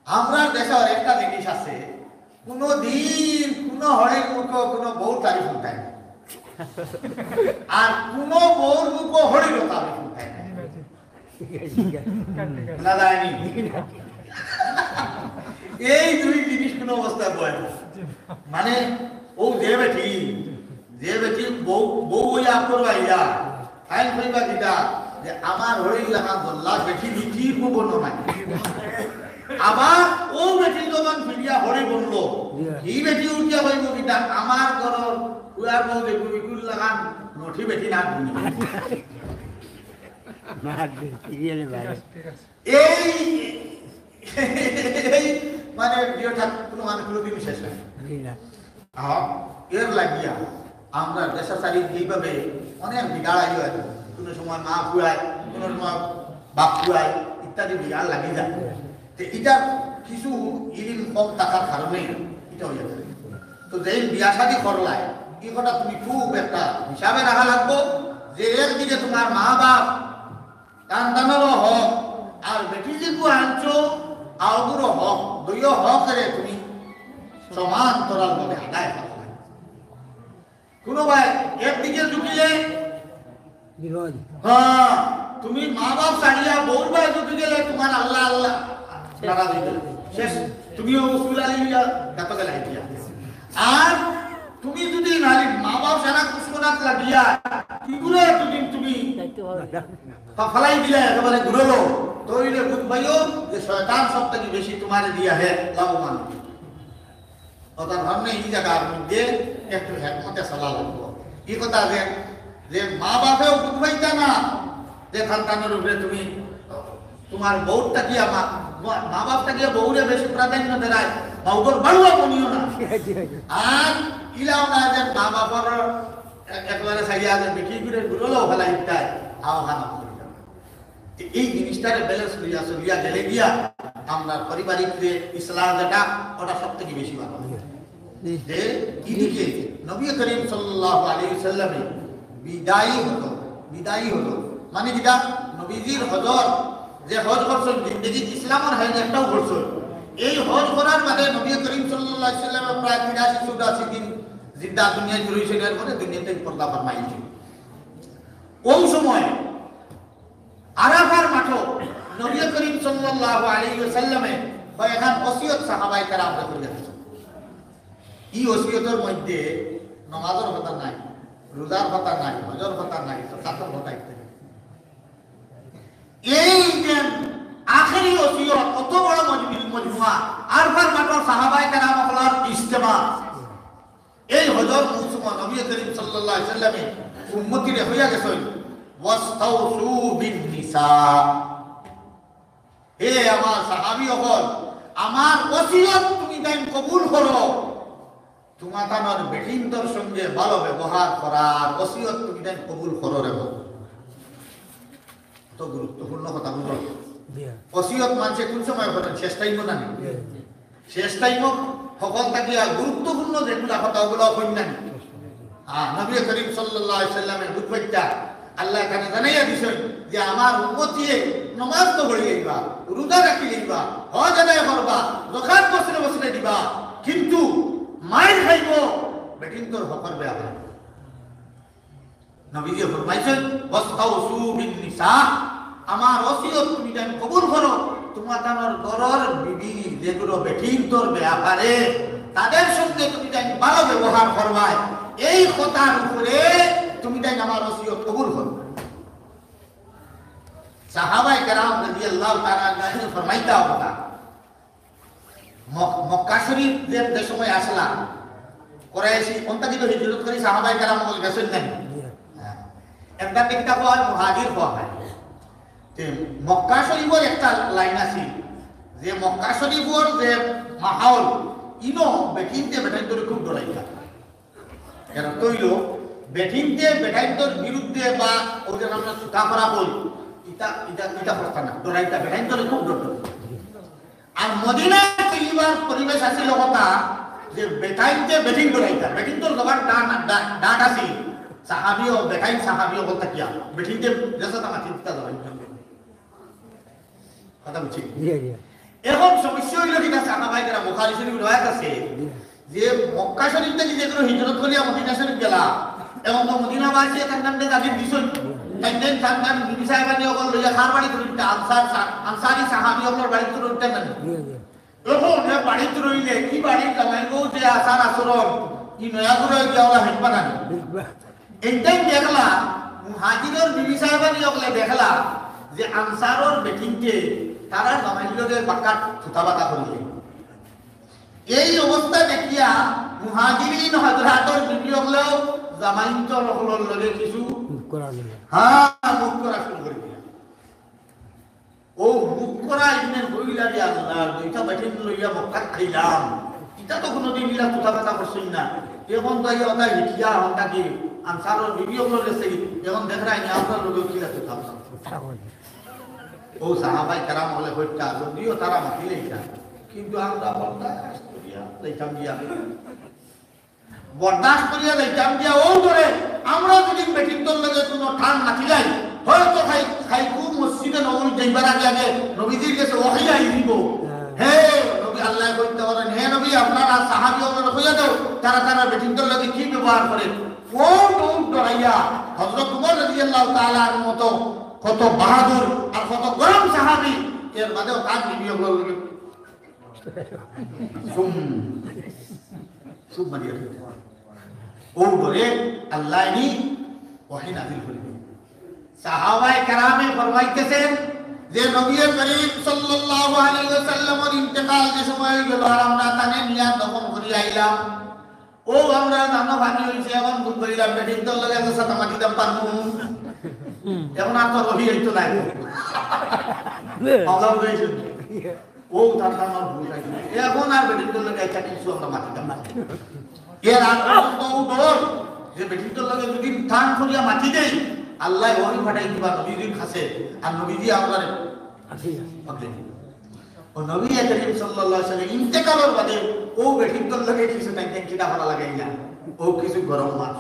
Speaker 1: আমরা দেশের একটা জিনিস আছে কোনো দিন কোনো হরের মুখ কোনো বউ তারিফ উঠায় না আর কোনো বউর মুখ হরির তারিফ উঠায় না এই দুই জিনিস কোন অবস্থায় বয় মানে ও যে বেটি বউ করবাইয়া আইন কইবা দিদা যে আমার হরির লাগা গল্লা বেটি দিটি বন নাই আবার ও বেটি যখন ফিরিয়া হরি বললো এই বেটি উঠিয়া হইব দিদা আমার ঘরের উয়ার বউ দেখবি বিকুল লাগান নঠি বেটি না দুনি মানে কোনো মানুষ কোনোদিন শেষ হয় এর লাগিয়া আমরা দেশাচারী এইভাবে অনেক বিগাড়াই হয় কোনো সময় মা ফুয়ায় কোনো সময় বাপ ফুয়ায় ইত্যাদি বিগাড় লাগি যায় তো এটা কিছু ইদিন কম টাকার কারণে এটা হয়ে যায় তো যে বিয়া শাদী করলায় এই কথা তুমি খুব একটা হিসাবে রাখা লাগবো যে একদিকে তোমার মা বাপ কান্দানোরও হক আর বেটি যেটু আনছো আউগুরও হক দুইও হকেরে তুমি সমান্তরাল ভাবে আদায় করো কোনো ভাই একদিকে ঝুঁকিলে হ্যাঁ তুমি মা বাপ ছাড়িয়া বউর ভাই ঝুঁকি গেলে তোমার আল্লাহ আল্লাহ নারাজ হয়ে গেল শেষ তুমিও উসুল আলী গাত গেলে আর তুমি যদি নারী মা বাপ সারা কুসুমনাথ লাগিয়া কিগুলো এতদিন তুমি ফালাই দিলে একেবারে ঘুরলো তৈলে বুঝবাইও যে শয়তান সব থেকে বেশি তোমার দিয়া হে লাভবান অর্থাৎ ভাবনা এই জায়গার মধ্যে একটু হেকমতে চলা লাগবো এই কথা যে মা বাপেও বুঝবাইতা না যে সন্তানের উপরে তুমি তোমার বউটা কি মা বাপটা গিয়ে বউরে বেশি প্রাধান্য দেয় বউর বাড়ুয়া বনিও না আর ইলাও না যে মা বাবার একেবারে সাইয়া যে বেটি করে ঘুরলো ফেলা ইত্যায় আহ্বান এই জিনিসটাকে ব্যালেন্স করিয়া চলিয়া গেলে গিয়া আমরা পারিবারিক যে ইসলাম যেটা ওটা সব থেকে বেশি ভালো যে এদিকে নবী করিম সাল্লাল্লাহু আলাইহি ওয়াসাল্লামে বিদায়ী হলো মানে যেটা নবীজির হজর যে হজ করছেন জিন্দগি ইসলামের হয় একটাও করছেন এই হজ করার বাদে নবী করিম সাল্লাল্লাহু আলাইহি ওয়াসাল্লাম প্রায় 83-84 দিন জিন্দা দুনিয়ায় ঘুরেছেন এরপরে দুনিয়াতে পর্দা ফরমাইছেন ওই সময় আরাফার মাঠে নবী করিম সাল্লাল্লাহু আলাইহি ওয়াসাল্লামে বা এখন ওসিয়ত সাহাবায়ে কেরাম করে গেছেন এই ওসিয়তের মধ্যে নামাজের কথা নাই রোজার কথা নাই হজের কথা নাই যাকাতের কথা ইত্যাদি এই যে আখেরি ওসিয়ত কত বড় মজমুয়া আরফার মাঠের সাহাবায়ে কেরাম হলার ইজতিমা এই হজর মৌসুমে নবী করিম সাল্লাল্লাহু আলাইহি সাল্লামে উম্মতিরে হইয়া গেছেন ওয়াস্তাউসু বিন নিসা হে আমার সাহাবী হল আমার ওসিয়ত তুমি দেন কবুল করো তোমার তার বেটিনদের সঙ্গে ভালো ব্যবহার করার ওসিয়ত তুমি দেন কবুল করো রে তো গুরুত্বপূর্ণ কথা বুঝো ওসিয়ত মানুষে কোন সময় করেন শেষ টাইমও না শেষ টাইমও সকল থাকিয়া গুরুত্বপূর্ণ যেগুলা কথা ওগুলো কন্যা নবী করিম সাল্লাল্লাহু আলাইহি সাল্লামের বুঝবাইতা আল্লাহ এখানে জানাইয়া দিছেন যে আমার উম্মতিয়ে নামাজ তো পড়ি লইবা রোজা রাখি লইবা হজ আদায় করবা যাকাত বছরে বছরে দিবা কিন্তু মায়ের খাইব বেটিন তোর হকর বেয়া হবে নবীজি ফরমাইছেন ওয়াস্তাউসু বিন নিসা আমার ওসিয়ত তুমি দেন কবুল করো তোমার তার ঘরের বিবি যেগুলো বেটিন তোর বেয়া পারে তাদের সঙ্গে তুমি দেন ভালো ব্যবহার করবাই এই কথার উপরে তুমি দেন আমার ওসিয়ত কবুল করো সাহাবায়ে কেরাম রাদিয়াল্লাহু তাআলা আনহুম ফরমাইতা কথা মক্কা শরীফ যে সময় আসলা কুরাইশি কোনটা কিন্তু হিজরত করে সাহাবায়ে কেরাম বল গেছেন না একটা একটা হয় মুহাজির হয় যে মক্কা শরীফের একটা লাইন আছে যে মক্কা শরীফের যে মাহৌল ইনো বেটিনতে বেটাইন্তর খুব ডরাইতা এর তৈল বেটিনতে বেটাইন্তর বিরুদ্ধে বা ওদের আমরা সুতা করা বল এটা কথা না ডরাইতা বেটাইন্তর খুব ডর আর মদিনা তৈবার পরিবেশ আছে লগতা যে বেটাইতে বেটিং ডরাইতা বেটিন্তর জবান ডাক আছে সাহাবীও বেটাইন সাহাবীও বলতা কিয়া বেটিনতে যেসা তা মাটিতা যাবে কথা বুঝছি এখন সমস্যা হইল কিনা সাহাবায়ে কেরাম বুখারী শরীফ রওয়ায়াত আছে যে মক্কা শরীফ থেকে যেগুলো হিজরত করিয়া মদিনা শরীফ গেলা এবং মদিনা বাসী কান্দানতে দাবি দিছেন কান্দান কান্দান বিবি সাহেবানি ওগল লইয়া খার বাড়ি তুলতে আনসারি সাহাবী ওগল বাড়ি তুলতে না এখন এ বাড়ি তুলইলে কি বাড়ি কামাই গো যে আসার আসরম কি নয়া করে যাওয়া হেকবা না এইটাই দেখলা মুহাজিরের বিবি সাহেবানি ওগলে দেখলা যে আনসারর বেটিনকে তারা জামাইলকে বাকাত ছুতাবাতা করিলে এই অবস্থা দেখিয়া মুহাজিরিন হযরতর বিবি ওগলো জামাইন্তর ওগলর লগে কিছু মুখ করা শুরু করে দিলা ও মুখ করা ইনে কইলা যে আল্লাহ দুইটা বেটিন লইয়া মক্কাত খাইলাম এটা তো কোনদিন ইলা ছুতাবাতা করছই না এখন তো এই কথা লিখিয়া হন্তা কি আনসারর বিবি ওগলো গেছে এখন দেখরাই না আপনার লগে কিলা ছুতাবাতা ও সাহাবায়ে কেরাম বলে হইতা যদিও তারা মাতিলেই না কিন্তু আমরা বরদাস্ত করিয়া লইতাম দিয়া ও ধরে আমরা যদি বেটিন্তর লগে কোনো ঠান নাকি যাই হয়তো খাইকু মসজিদে নবী যাইবার আগে নবীজির কাছে ওহী আইব হে নবী আল্লাহ কইতে বলেন হে নবী আপনারা সাহাবী ওমর কইয়া দাও তারা বেটিন্তর লগে কি ব্যবহার করে ও ডরাইয়া হযরত উমর রাদিয়াল্লাহু তাআলা এর মতো কত বাহাদুর আর কত গরম সাহাবী এর বাদেও তার বিবি ওগুলো সুম মারিয়া ও বলে আল্লাহ নি ওহী নাযিল করলেন সাহাবায়ে কেরামে ফরমাইতেছেন যে নবী করিম সাল্লাল্লাহু আলাইহি ওয়াসাল্লামের ইন্তেকাল যে সময় গেল আর আমরা তানে নিয়া দফন করি আইলাম ও আমরা জানো ভানি হইছে এখন বুঝ করিলাম বেটিন তো লাগে সাথে মাটি দাম পারমু এখন আর তো রহি হইতো না আল্লাহ হইছে ও তার আমার ভুল হইছে এখন আর বেটিন তো লাগে একটা কিছু আমরা মাটি দাম না এর আর তো ডর যে বেটিন তো লাগে যদি ধান করিয়া মাটি দেই আল্লাহ ওহী পাঠাই দিবা নবীজির কাছে আর নবীজি আমাদের পাকলে ও নবী করিম সাল্লাল্লাহু আলাইহি ওয়াসাল্লাম ইন্তেকালের বাদে ও বেটিন তো লাগে কিছু টাইম কিটা ভালো লাগে না ও কিছু গরম মাছ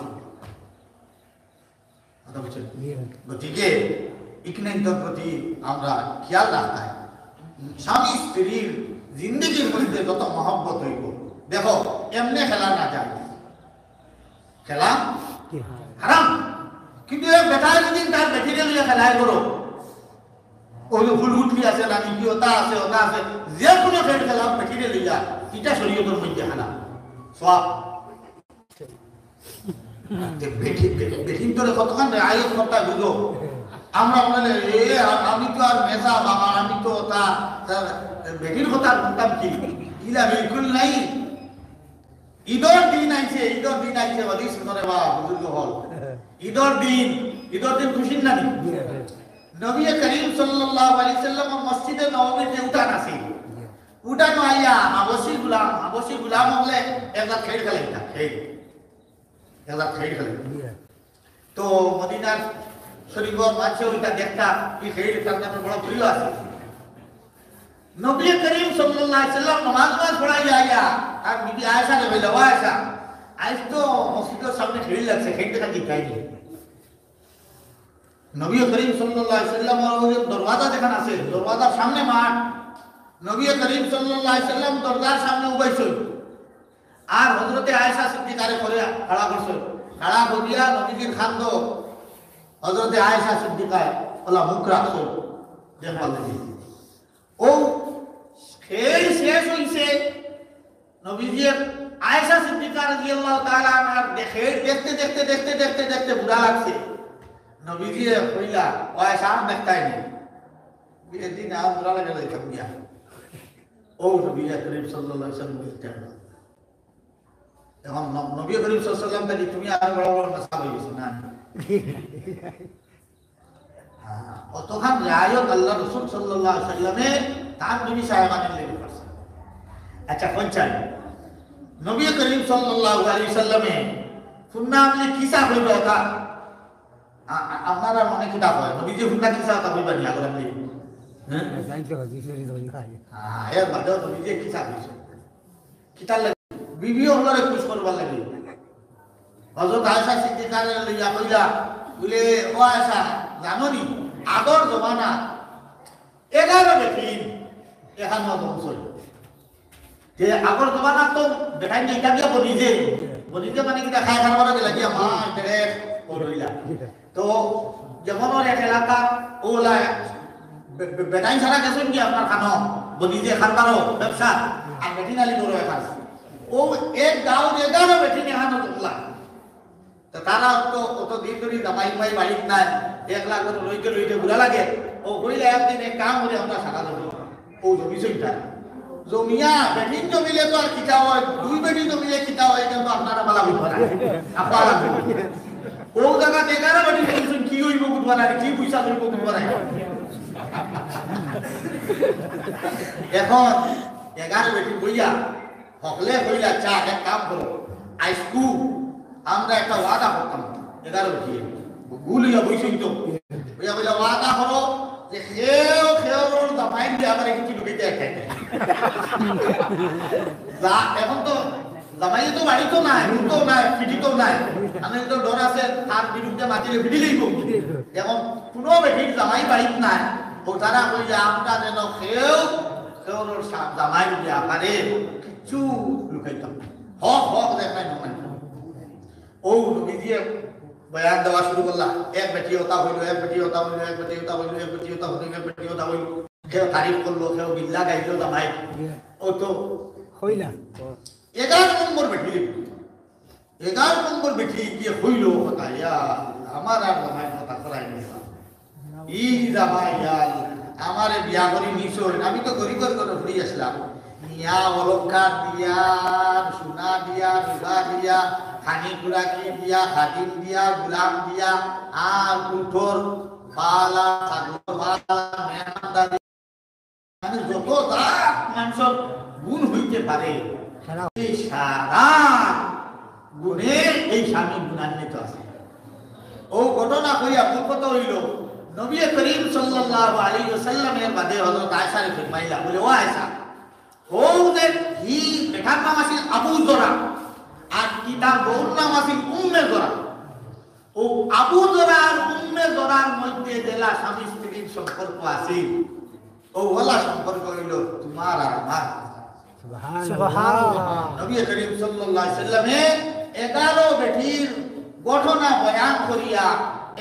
Speaker 1: গতিকে ইকনেন্টর প্রতি আমরা খেয়াল রাখতাম স্বামী স্ত্রীর জিন্দগির মধ্যে যত মহব্বত হইব দেখো এমনি খেলা না যায় খেলা হারাম কিন্তু বেটায় যদি তার বেটিকে লিয়ে খেলায় করো ওই ফুলগুটি আছে নানি কি ওটা আছে যে কোনো খেল খেলা বেটিরে লইয়া এটা শরীয়তের মধ্যে হারাম সব বেটিন তোরে কতক্ষণ আয়ত কথা বুঝো আমরা বলে আমি তো আর মেসা বাবা আমি তো ওটা বেটির কথা বলতাম কি ইলা বিলকুল নাই ঈদের দিন আইছে অতি সুন্দর বাবা বুজুর্গ হল ঈদের দিন খুশি না নবী করিম সাল্লাল্লাহু আলাইহি সাল্লাম মসজিদে নববীতে উঠান আছে উঠানো আইয়া আবসি গুলাম হলে একবার খেল খেলাইতা তো মদিনার শরীফর মাঝে ওইটা দেখতা কি খেল খেলতে বড় প্রিয় আছে নবী করিম সাল্লাল্লাহু আলাইহি সাল্লাম নামাজ পড়াই আইয়া আর বিবি আয়েশা রে বলে আয়েশা আজ তো মসজিদের সামনে খেল লাগছে খেলতে থাকি খাইনি নবী করিম সাল্লাল্লাহু আলাইহি সাল্লাম এর দরওয়াজা যেখানে আছে দরওয়াজার সামনে মাঠ নবী করিম সাল্লাল্লাহু আলাইহি সাল্লাম দরজার সামনে উবাইছেন আর হযরতে আয়েশা সিদ্দিকারে করে খাড়া করছেন খাড়া করিয়া নবীজির খান্দ হযরতে আয়েশা সিদ্দিকায় ওলা মুখ রাখছেন দেখবার লাগি ও খেল শেষ হইছে নবীজি আয়েশা সিদ্দিকা রাদিয়াল্লাহু তাআলা আনহা দেখতে বুড়া লাগছে নবীজি কইলা ও আয়েশা দেখতাই নি বিয়েদিন আমরা লাগা লাইতাম গিয়া ও নবী করিম সাল্লাল্লাহু আলাইহি ওয়াসাল্লাম বলতেন এখন নবী করিম সাল্লাল্লাহু আলাইহি ওয়াসাল্লাম তালি তুমি আর বড় বড় মাসা হইছো না অতখান রায়ত আল্লাহ রাসূল সাল্লাল্লাহু আলাইহি ওয়াসাল্লামে তার নবী সাহেবানের লেগে করছে আচ্ছা পঞ্চান নবী করিম সাল্লাল্লাহু আলাইহি ওয়াসাল্লামে সুন্নাহ আমলে কিসা হইল তা আপনারা মনে কিতা হয় নবীজি হুন্না কিসা তা হইবা নি আগরা নি হ্যাঁ জানতে হয় কিসেরি ধরি খাই এর বাদে নবীজি কিসা হইছে কিতা লাগে বিবি হলরে খুশ করবার লাগে হযরত আয়েশা সিদ্দিকা লইয়া কইলা বলে ও আয়েশা জানো নি আগর জমানা 11 বেটিন এখানে বংশই যে আগর জমানা তো দেখাই নাই কাকে বনিজে মানে কি খায় খাবার লাগিয়া মা দেখ ওইলা তো যেমন এক এলাকা ওলা বেটাই ছাড়া গেছেন কি আপনার খানো বনিজে খানবারও ব্যবসা আর বেটিনালি করো এখন ও এক গাঁও 11 বেটিন এখানে তোলা তো তারা তো অত দিন ধরে জামাই মাই বাড়িত নাই 1 লাখ লইতে বুড়া লাগে ও কইলে একদিন এক কাম করে আমরা সারা দেবো ও জমি সইটা জমিয়া বেটিন জমিলে তো আর কিটা হয় 2 বেটিন জমিলে কিটা হয় কিন্তু আপনারা বালা বুঝবা না আপনারা ও জায়গা 11 বেটিন বলছেন কি হইব বুঝবা না কি পয়সা হইব বুঝবা না এখন 11 বেটিন বইয়া হকলে হইলা চা এক কাম করো আইসকু আমরা একটা ওয়াদা করতাম 11 বেটিয়ে গুলিয়া বইছই তো বইয়া ওয়াদা করো যে খেও দামাইন দিয়ে আমার কিছু লুকাইতে খাইতে এখন তো জামাই তো বাড়ি তো নাই তো নাই পিঠি তো নাই আমি তো ডর আছে তার বিরুদ্ধে মাতিলে পিঠি লইব এখন কোনো বেটির জামাই বাড়িত নাই ও তারা কই যে আমরা যেন খেও জামাই দিয়ে পারে কিছু লুকাইতাম হক দেখাই নয় ও নবীজি বয়ান দেওয়া শুরু করলা এক বেটি ওটা হইল কেউ তারিফ করলো কেউ বিল্লা গাইলো জামাই ও তো হইলা 11 নম্বর বেটি কি হইল কথা আমার আর জামাই কথা করাই ই জামাই আমারে বিয়া করি নিছই আমি তো গরিব করে ঘুরে আসলাম নিয়া অলঙ্কার দিয়া সোনা দিয়া বিবাহ দিয়া খানি কুড়াকি দিয়া খাদিম দিয়া গুলাম দিয়া আর কুঠোর বালা সাগর বালা মেহমানদারি মানে যত দাঁত মানুষের গুণ হইতে পারে এই সারা গুণে এই স্বামী গুণান্বিত আছে ও ঘটনা কইয়া কত হইল নবী করিম সাল্লাল্লাহু আলাইহি ওয়াসাল্লামের বাদে হযরত আয়েশা রে ফরমাইলা বলে ও আয়েশা ও যে হি বেটার নাম আছে আবু জরা আর কি তার বউর নাম আছে উম্মে জরা ও আবু জরা আর উম্মে জরার মধ্যে যেলা স্বামী স্ত্রীর সম্পর্ক আছে ও ওলা সম্পর্ক হইল তোমার আর আমার সুবহানাল্লাহ নবী করিম সাল্লাল্লাহু আলাইহি ওয়াসাল্লামে 11 বেটির ঘটনা বয়ান করিয়া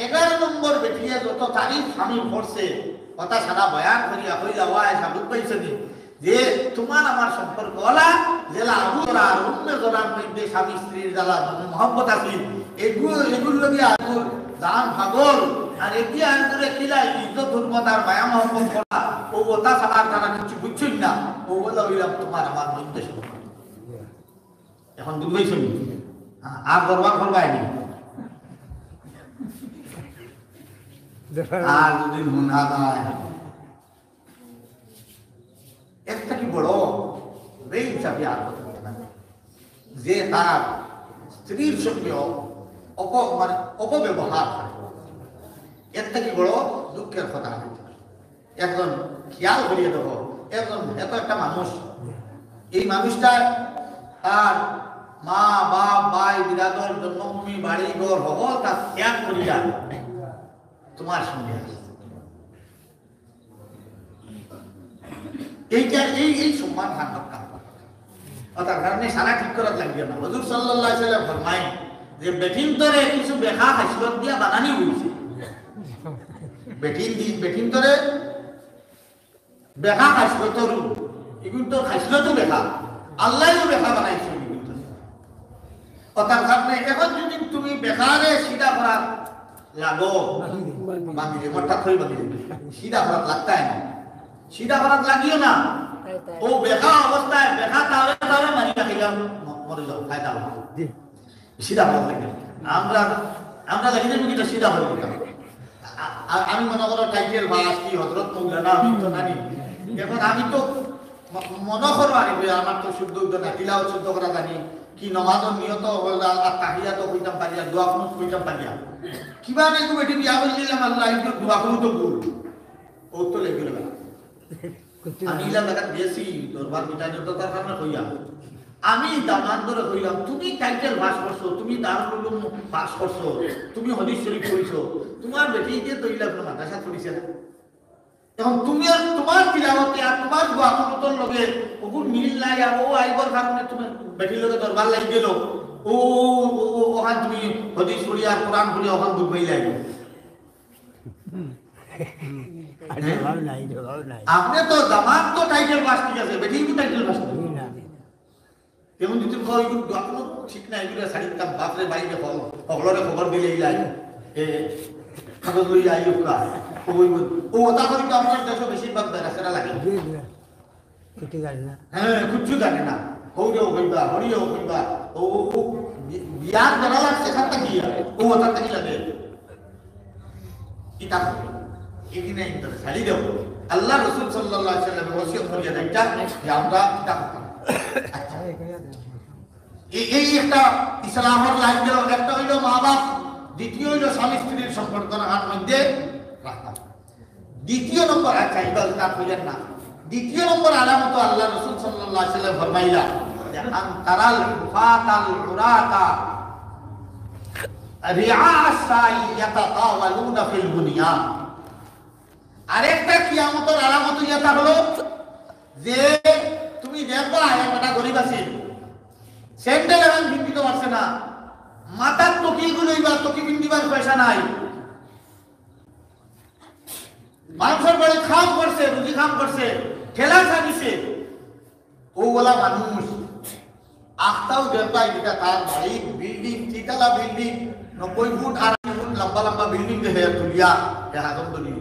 Speaker 1: 11 নম্বর বেটিয়ে যত তারিফ স্বামী করছে কথা সারা বয়ান করিয়া কইলা ওয়াই সাবুত পাইছনি যে তোমার আমার সম্পর্ক হলা জেলা আবু আর অন্য জনার মধ্যে স্বামী স্ত্রীর জ্বালা মহব্বত আছে এগুলো লগিয়া আগুর দান ভাগল আর এটি আঙ্গুরে কিলাই ইজ্জত হুরমত আর মায়া মহব্বত করা ও ওটা ছাড়া তারা কিছু বুঝছই না ও বলে হইলাম তোমার আমার মধ্যে সম্পর্ক এখন বুঝবাইছনি আর দরবার করবাইনি আর যদি মনা যায় একটা কি বড় বেইনসাফি আর যে তার স্ত্রীর সঙ্গে অপব্যবহার একটা কি বড় দুঃখের কথা একজন খেয়াল করিয়ে দেব একজন এত একটা মানুষ এই মানুষটা তার মা বাপ ভাই বিরাদর জন্মভূমি বাড়ি ঘর হব তা ত্যাগ করিয়া তোমার সঙ্গে এইটা এই সম্মান হান্ডক কাম অর্থাৎ কারণে সারা ঠিক করার লাগবে না হুজুর সাল্লাল্লাহু আলাইহি ওয়াসাল্লাম ফরমায় যে বেঠিন্তরে কিছু বেখা হাসলত দিয়া বানানি হইছে বেঠিন্তরে বেখা হাসলতর এগুলো তো হাসলত বেখা আল্লাহও বেখা বানাইছে অর্থাৎ কারণে এখন যদি তুমি বেখারে সিধা করা লাগো বাঁধিলে মোটা থই বাঁধিলে সিধা করা লাগতাই না সিধা করা লাগিও না ও বেখা অবস্থায় বেখা তাহলে মারি রাখিলাম মরে যাও ফায়দা হবে সিধা করা লাগে আমরা লাগিলে কিন্তু সিধা হয়ে গেলাম আমি মনে করো টাইটেল ভাস কি হযরত মৌলানা আমি তো জানি এখন আমি তো মনে করো আর আমার তো শুদ্ধ না তিলাওয়াত শুদ্ধ করা জানি কি নমাজের নিয়ত হলো আল্লাহ তাহিয়াত কইতাম পারিয়া দোয়া কুনুত কইতাম পারিয়া কিবা না কো বেটি বিয়া বলছিলাম আল্লাহ এই দোয়া কুনুত ভুল ও তো লেগে গেল আমি ইলা লাগাত বেশি দরবার মিটাইতে তো তার কারণে কইয়া আমি দামান ধরে কইলাম তুমি টাইটেল পাস করছো তুমি দারুল উলুম পাস করছো তুমি হাদিস শরীফ পড়িছো তোমার বেটি যে তো ইলা কোনো মাদ্রাসা পড়িছে না এখন তুমি আর তোমার তিলাওয়াতে আর তোমার দোয়া কুনুতর লগে ওগুর মিল নাই আর ও আইবার কারণে তুমি বেটির লগে দরবার লাগি গেল ও ওখান তুমি হাদিস পড়ি আর কোরআন পড়ি ওখান বুঝবাই লাগে আপনি তো দামাত তো টাইটেল পাস ঠিক আছে বেটি কি টাইটেল পাস না কেমন যদি কই দোয়া কুনুত ঠিক না এগুলা সারিতাম বাপরে বাইরে হলরে খবর দিলে ইলাই এ খবর লই আইও কা ও ওটা করি তো আপনার দেশে বেশিরভাগ বেড়াছেরা লাগে
Speaker 2: কিছু জানে না
Speaker 1: হ্যাঁ কিছু জানে না হৌরেও হইবা হরিও হইবা ও বিয়ার বেড়া লাগছে খাতা গিয়া ও ওটা কি লাগে কিতাব এখানে ইন্টার ছাড়ি দেব আল্লাহ রাসূল সাল্লাল্লাহু আলাইহি ওয়াসাল্লাম ওসিয়ত করিয়া দেন যে আমরা কিতাব এই একটা ইসলামের লাইন গেল একটা হইলো মা বাপ দ্বিতীয় হইলো স্বামী স্ত্রীর সম্পর্ক রাখার মধ্যে রাখা দ্বিতীয় নম্বর আচ্ছা ইবাদত কইলেন না দ্বিতীয় নম্বর আলামত আল্লাহ রাসূল সাল্লাল্লাহু আলাইহি ওয়াসাল্লাম ফরমাইলা যে আনতারাল ফাতাল উরাতা রিআ আস-সাই ইয়াতাতাওয়ালুনা ফিল বুনিয়ান আরেকটা কিয়ামতের আলামত এটা হলো যে তুমি দেখবা একটা গরীব আছে স্যান্ডেল এখন কিনতে পারছে না মাথার টকিগুলো এবার টকি কিনবার পয়সা নাই মানুষের বাড়ি খাম করছে রুজি খাম করছে ঠেলা সাজিছে ওগুলা মানুষ আখটাও দেখবাই যেটা তার বাড়ি বিল্ডিং তিনতলা বিল্ডিং 90 ফুট আর 2 ফুট লম্বা লম্বা বিল্ডিং দেখে তুলিয়া হাজম করি